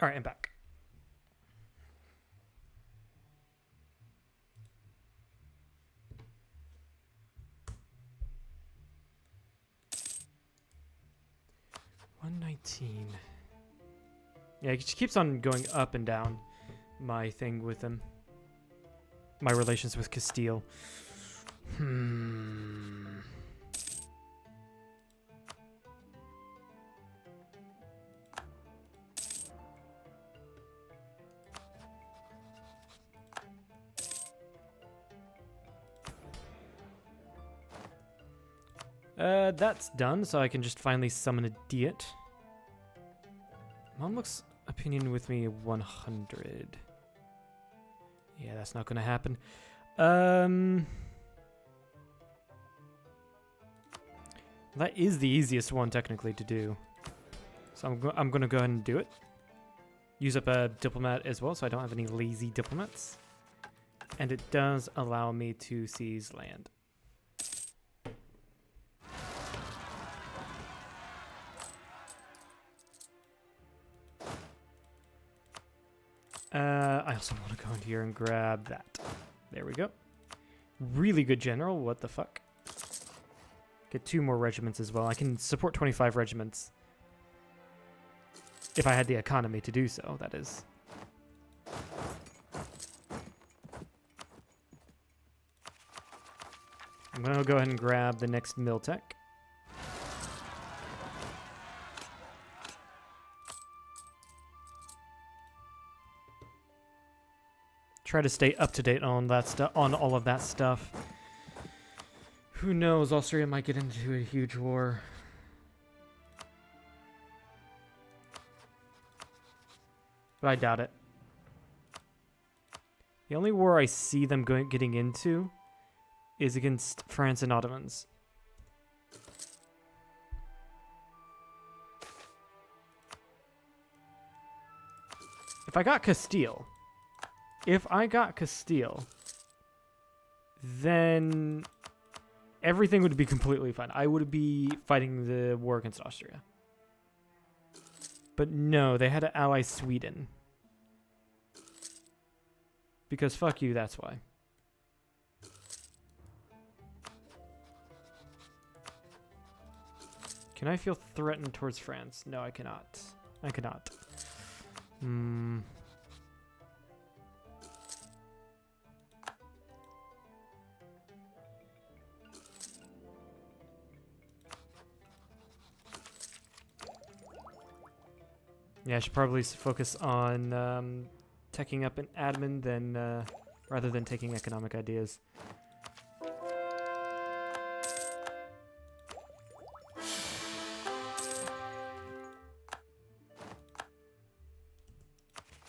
All right, I'm back. $119. Yeah, it just keeps on going up and down. My thing with him. My relations with Castile. That's done, so I can just finally summon a Diet. Monluk's opinion with me 100. Yeah, that's not gonna happen. That is the easiest one technically to do. So I'm gonna go ahead and do it. Use up a diplomat as well, so I don't have any lazy diplomats. And it does allow me to seize land. I also want to go into here and grab that. There we go. Really good general. What the fuck? Get 2 more regiments as well. I can support 25 regiments. If I had the economy to do so, that is. I'm going to go ahead and grab the next Miltech. Try to stay up to date on that stuff, on all of that stuff. Who knows? Austria might get into a huge war. But I doubt it. The only war I see them getting into is against France and Ottomans. If I got Castile, then everything would be completely fine. I would be fighting the war against Austria. But no, they had to ally Sweden. Because fuck you, that's why. Can I feel threatened towards France? No, I cannot. I cannot. Yeah, I should probably focus on teching up an admin than rather than taking economic ideas.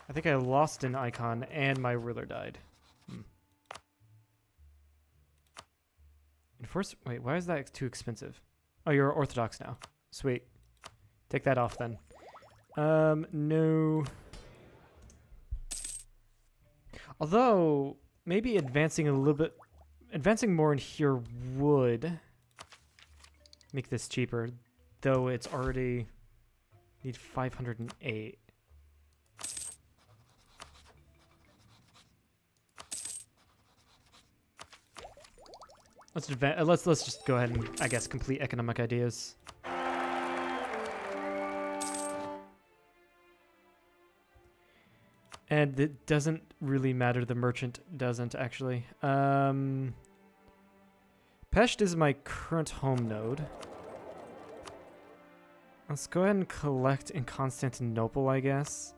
I think I lost an icon and my ruler died. Enforce. Wait, why is that too expensive? Oh, you're Orthodox now. Sweet. Take that off then. No. Although, maybe advancing more in here would make this cheaper. Though it's already need 508. Let's just go ahead and, I guess, complete economic ideas. And it doesn't really matter. The merchant doesn't, actually. Pest is my current home node. Let's go ahead and collect in Constantinople, I guess.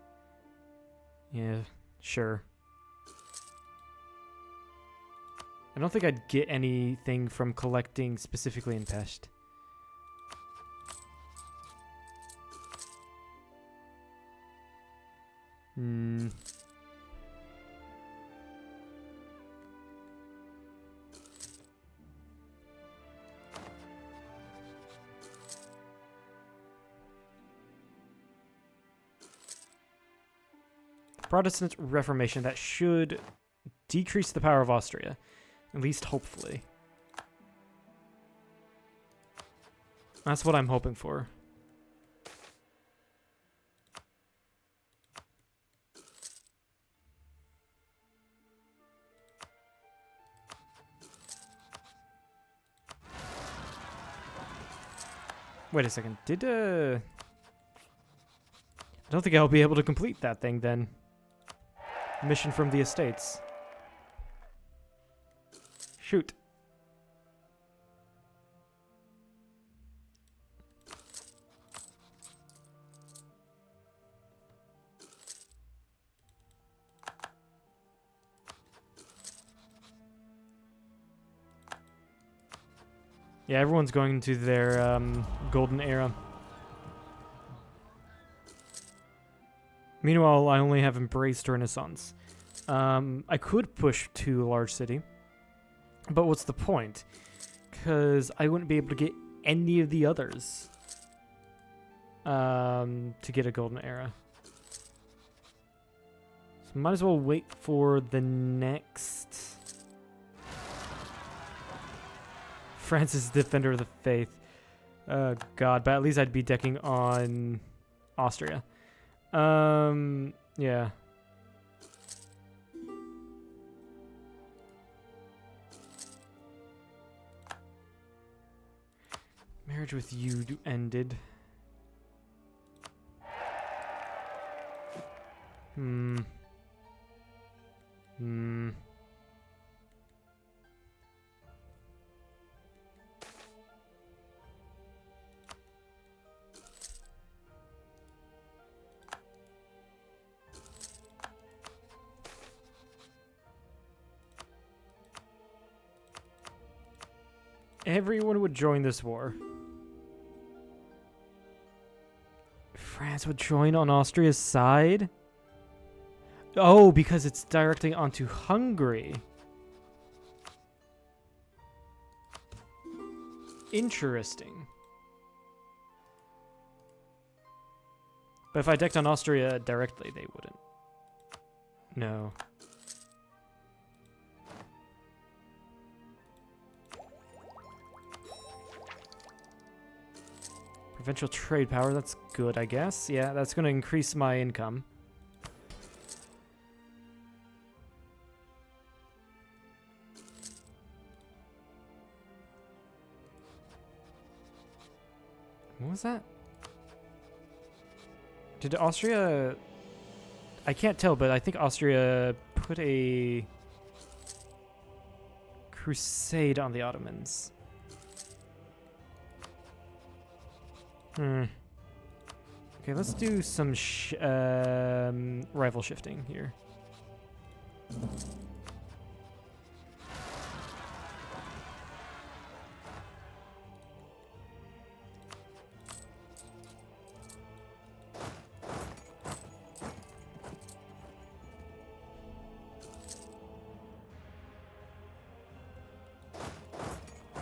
Yeah, sure. I don't think I'd get anything from collecting specifically in Pest. Protestant Reformation, that should decrease the power of Austria. At least hopefully. That's what I'm hoping for. Wait a second. Did I don't think I'll be able to complete that thing then. Mission from the estates. Shoot. Yeah, everyone's going to their golden era. Meanwhile, I only have embraced Renaissance. I could push to a large city, but what's the point? Because I wouldn't be able to get any of the others to get a golden era. So might as well wait for the next... Francis, Defender of the Faith. God, but at least I'd be decking on Austria. Yeah. Marriage with you ended. Hmm. Everyone would join this war. France would join on Austria's side? Oh, because it's directly onto Hungary. Interesting. But if I decked on Austria directly, they wouldn't. No. Provincial trade power, that's good, I guess. Yeah, that's going to increase my income. What was that? Did Austria... I can't tell, but I think Austria put a crusade on the Ottomans. Okay, let's do some rival shifting here.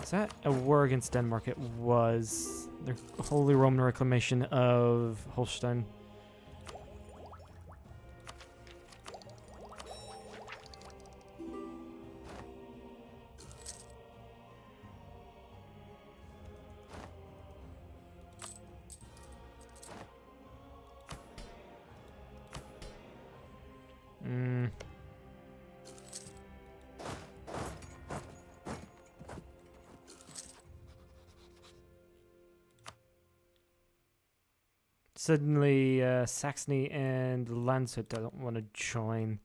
Is that a war against Denmark? It was. The Holy Roman Reclamation of Holstein. Suddenly, Saxony and Landshut don't want to join.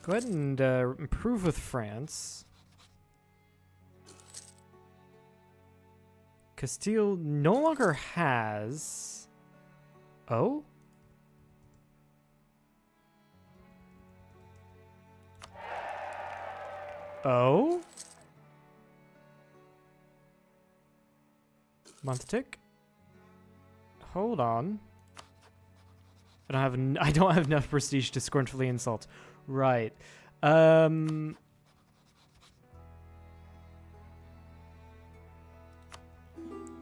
Go ahead and improve with France. Castile no longer has... Oh? Oh? Monthetic? Hold on. I don't have enough prestige to scornfully insult. Right.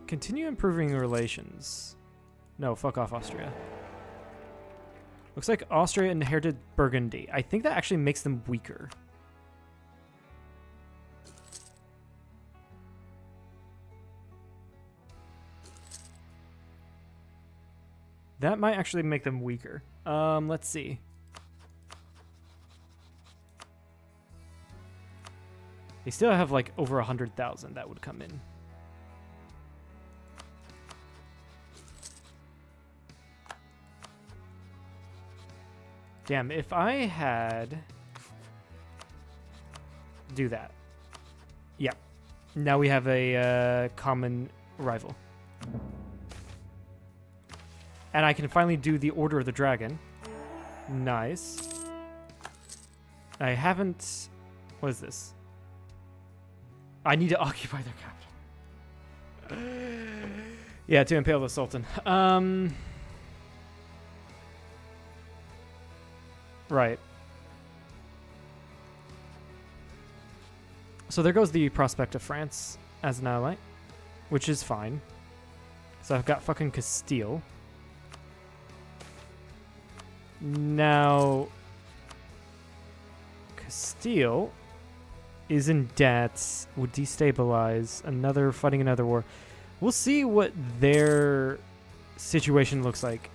Continue improving relations. No, fuck off, Austria. Looks like Austria inherited Burgundy. I think that actually makes them weaker. That might actually make them weaker. Let's see. They still have like over 100,000 that would come in. Damn, if I had... Do that. Yeah. Now we have a common rival. And I can finally do the Order of the Dragon. Nice. I haven't... What is this? I need to occupy their capital. Yeah, to impale the Sultan. Right. So there goes the prospect of France as an ally, which is fine. So I've got fucking Castile. Now, Castile is in debt, would destabilize, fighting another war. We'll see what their situation looks like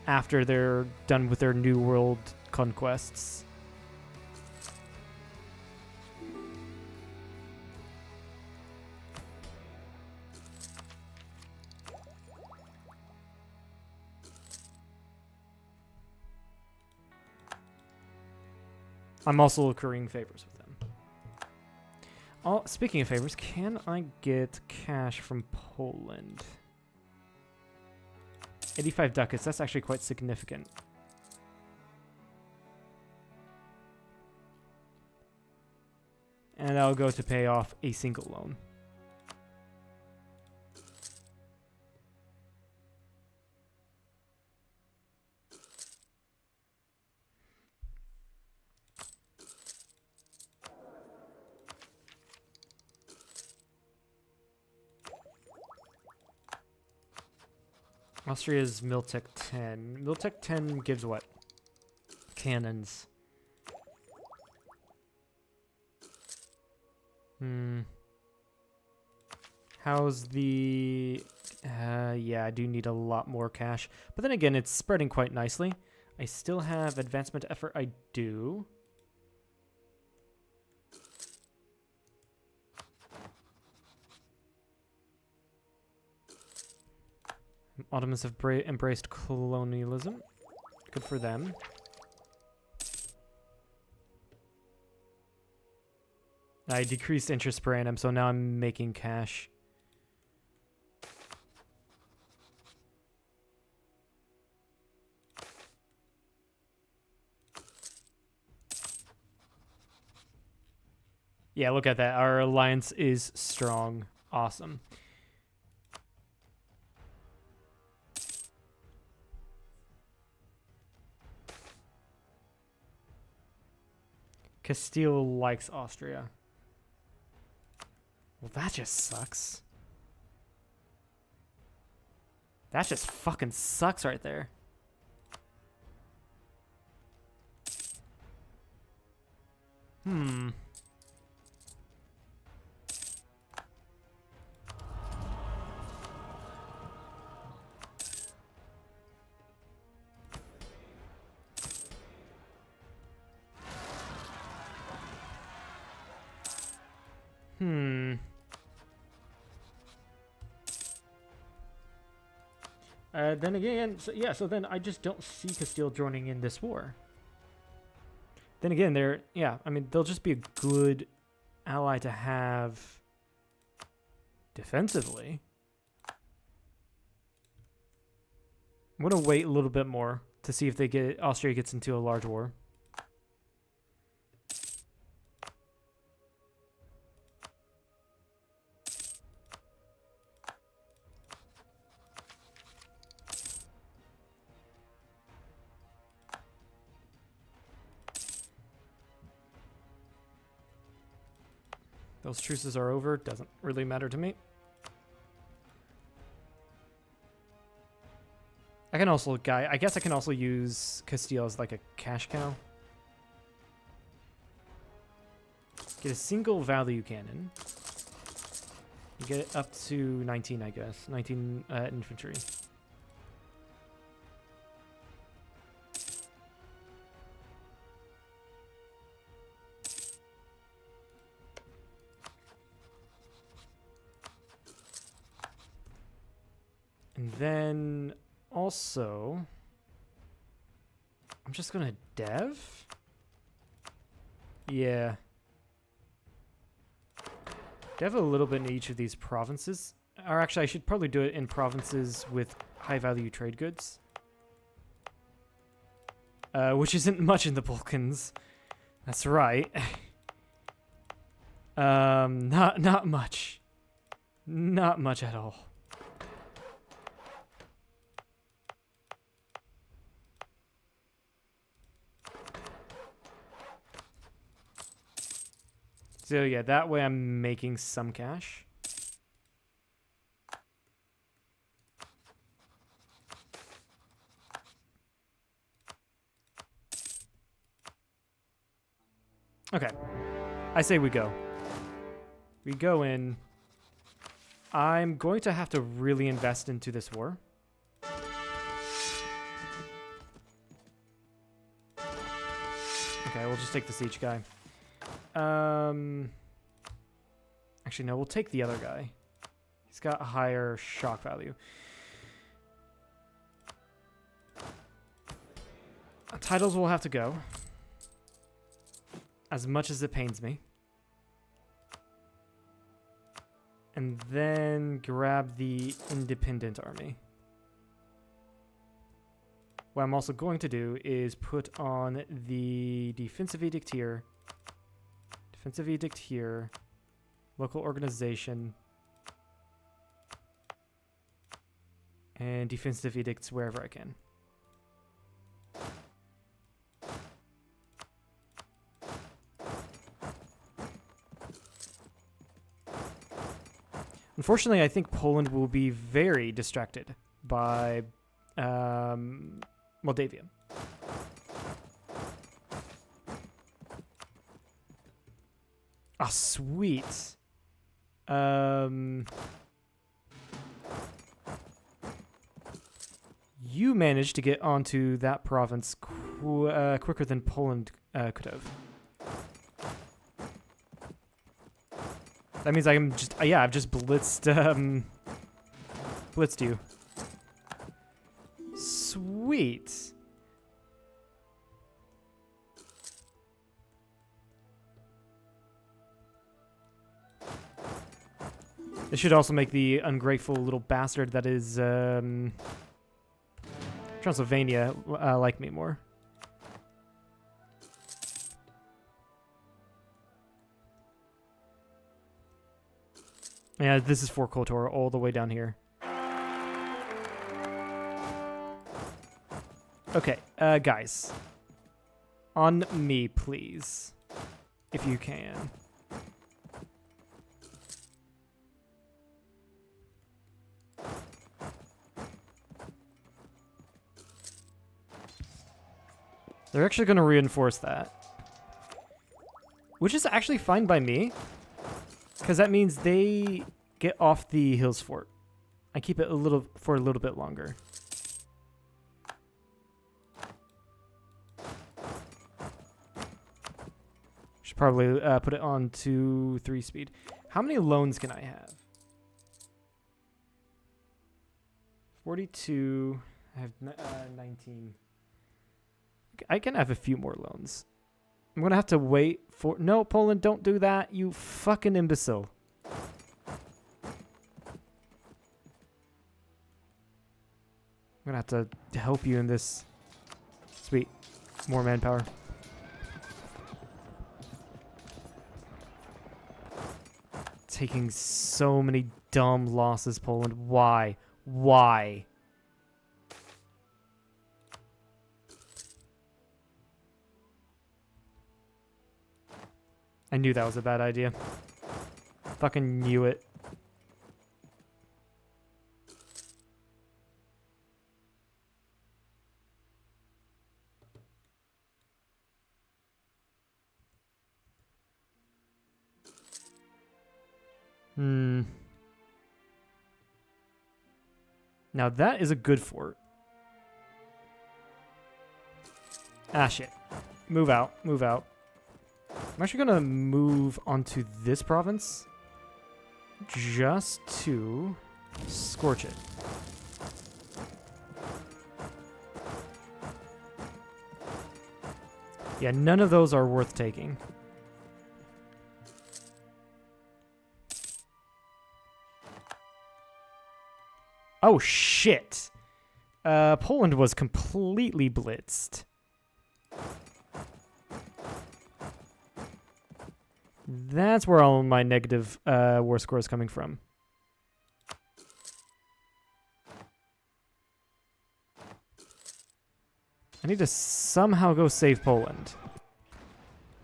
after they're done with their New World conquests. I'm also accruing favors with them. Oh, speaking of favors, can I get cash from Poland? 85 ducats, that's actually quite significant. And I'll go to pay off a single loan. Austria's Miltech 10. Miltech 10 gives what? Cannons. How's the... yeah, I do need a lot more cash. But then again, it's spreading quite nicely. I still have advancement effort. I do. Ottomans have embraced colonialism. Good for them. I decreased interest per annum, so now I'm making cash. Yeah, look at that. Our alliance is strong. Awesome. Castile likes Austria. Well, that just sucks. That just fucking sucks right there. Then again, so then I just don't see Castile joining in this war. Then again, they'll just be a good ally to have defensively. I'm going to wait a little bit more to see if Austria gets into a large war. Those truces are over. Doesn't really matter to me. I guess I can also use Castile as like a cash cow. Get a single value cannon. You get it up to 19, I guess. 19 infantry. then also, I'm just gonna dev? Yeah. Dev a little bit in each of these provinces. Or actually, I should probably do it in provinces with high-value trade goods. Which isn't much in the Balkans. That's right. Not much. Not much at all. So yeah, that way I'm making some cash. Okay. I say we go. We go in. I'm going to have to really invest into this war. Okay, we'll just take the siege guy. Actually, no, we'll take the other guy. He's got a higher shock value. Titles will have to go. As much as it pains me. And then grab the independent army. What I'm also going to do is put on the defensive edict here. Defensive edict here. Local organization. And defensive edicts wherever I can. Unfortunately, I think Poland will be very distracted by Moldavia. Ah, sweet. You managed to get onto that province quicker than Poland could have. That means I'm just, yeah, I've just blitzed you. Sweet. This should also make the ungrateful little bastard that is Transylvania like me more. Yeah, this is for KOTOR all the way down here. Okay, guys. On me, please. If you can. They're actually going to reinforce that. Which is actually fine by me. Because that means they get off the hills fort. I keep it for a little bit longer. Should probably put it on to 3 speed. How many loans can I have? 42. I have 19. I can have a few more loans. I'm going to have to wait for... No, Poland, don't do that, you fucking imbecile. I'm going to have to help you in this. Sweet. More manpower. Taking so many dumb losses, Poland. Why? Why? I knew that was a bad idea. Fucking knew it. Now that is a good fort. Ah, shit. Move out. Move out. I'm actually going to move onto this province just to scorch it. Yeah, none of those are worth taking. Oh, shit. Poland was completely blitzed. That's where all my negative war score is coming from. I need to somehow go save Poland.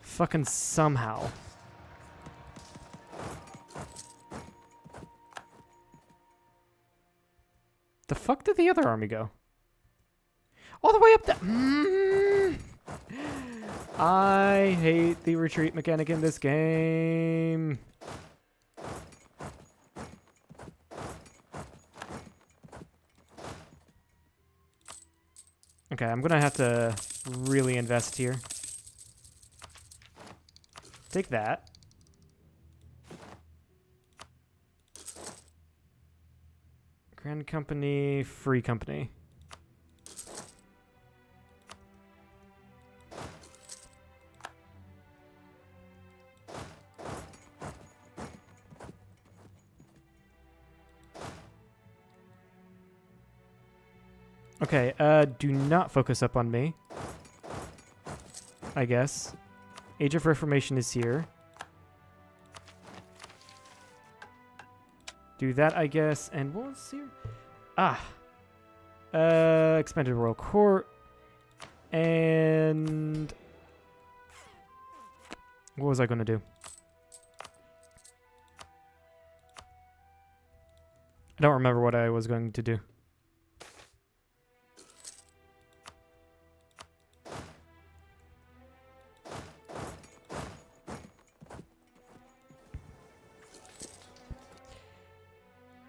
Fucking somehow. The fuck did the other army go? All the way up there. I hate the retreat mechanic in this game. Okay, I'm gonna have to really invest here. Take that. Grand Company, Free Company. Okay, do not focus up on me. I guess. Age of Reformation is here. Do that, I guess. And what was here? Ah. Expanded Royal Court. And... what was I going to do? I don't remember what I was going to do.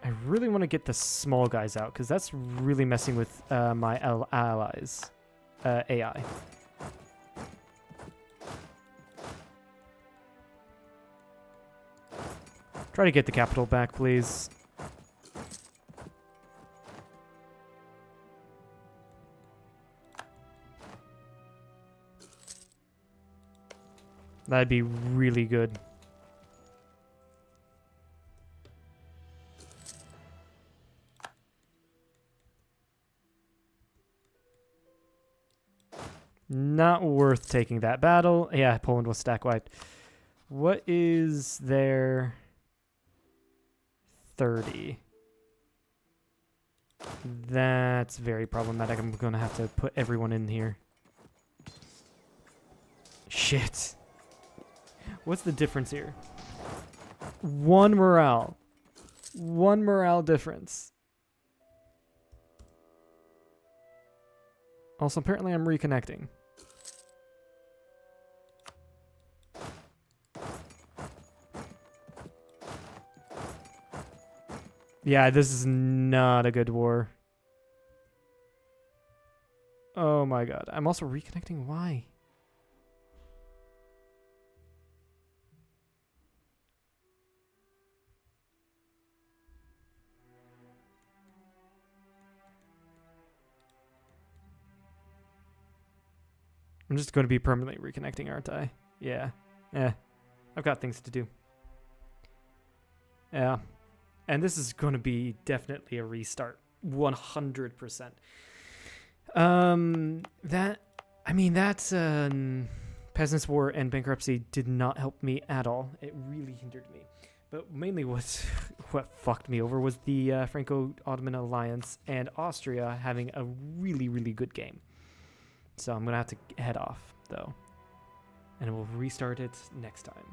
I really want to get the small guys out, because that's really messing with my allies. AI. Try to get the capital back, please. That'd be really good. Not worth taking that battle. Yeah, Poland was stack wiped. What is their 30? That's very problematic. I'm going to have to put everyone in here. Shit. What's the difference here? One morale. One morale difference. Also, apparently I'm reconnecting. Yeah, this is not a good war. Oh my god. I'm also reconnecting. Why? I'm just going to be permanently reconnecting, aren't I? Yeah. I've got things to do. Yeah. And this is going to be definitely a restart. 100%. That Peasants' War and bankruptcy did not help me at all. It really hindered me. But mainly what fucked me over was the Franco-Ottoman alliance and Austria having a really, really good game. So I'm going to have to head off, though. And we'll restart it next time.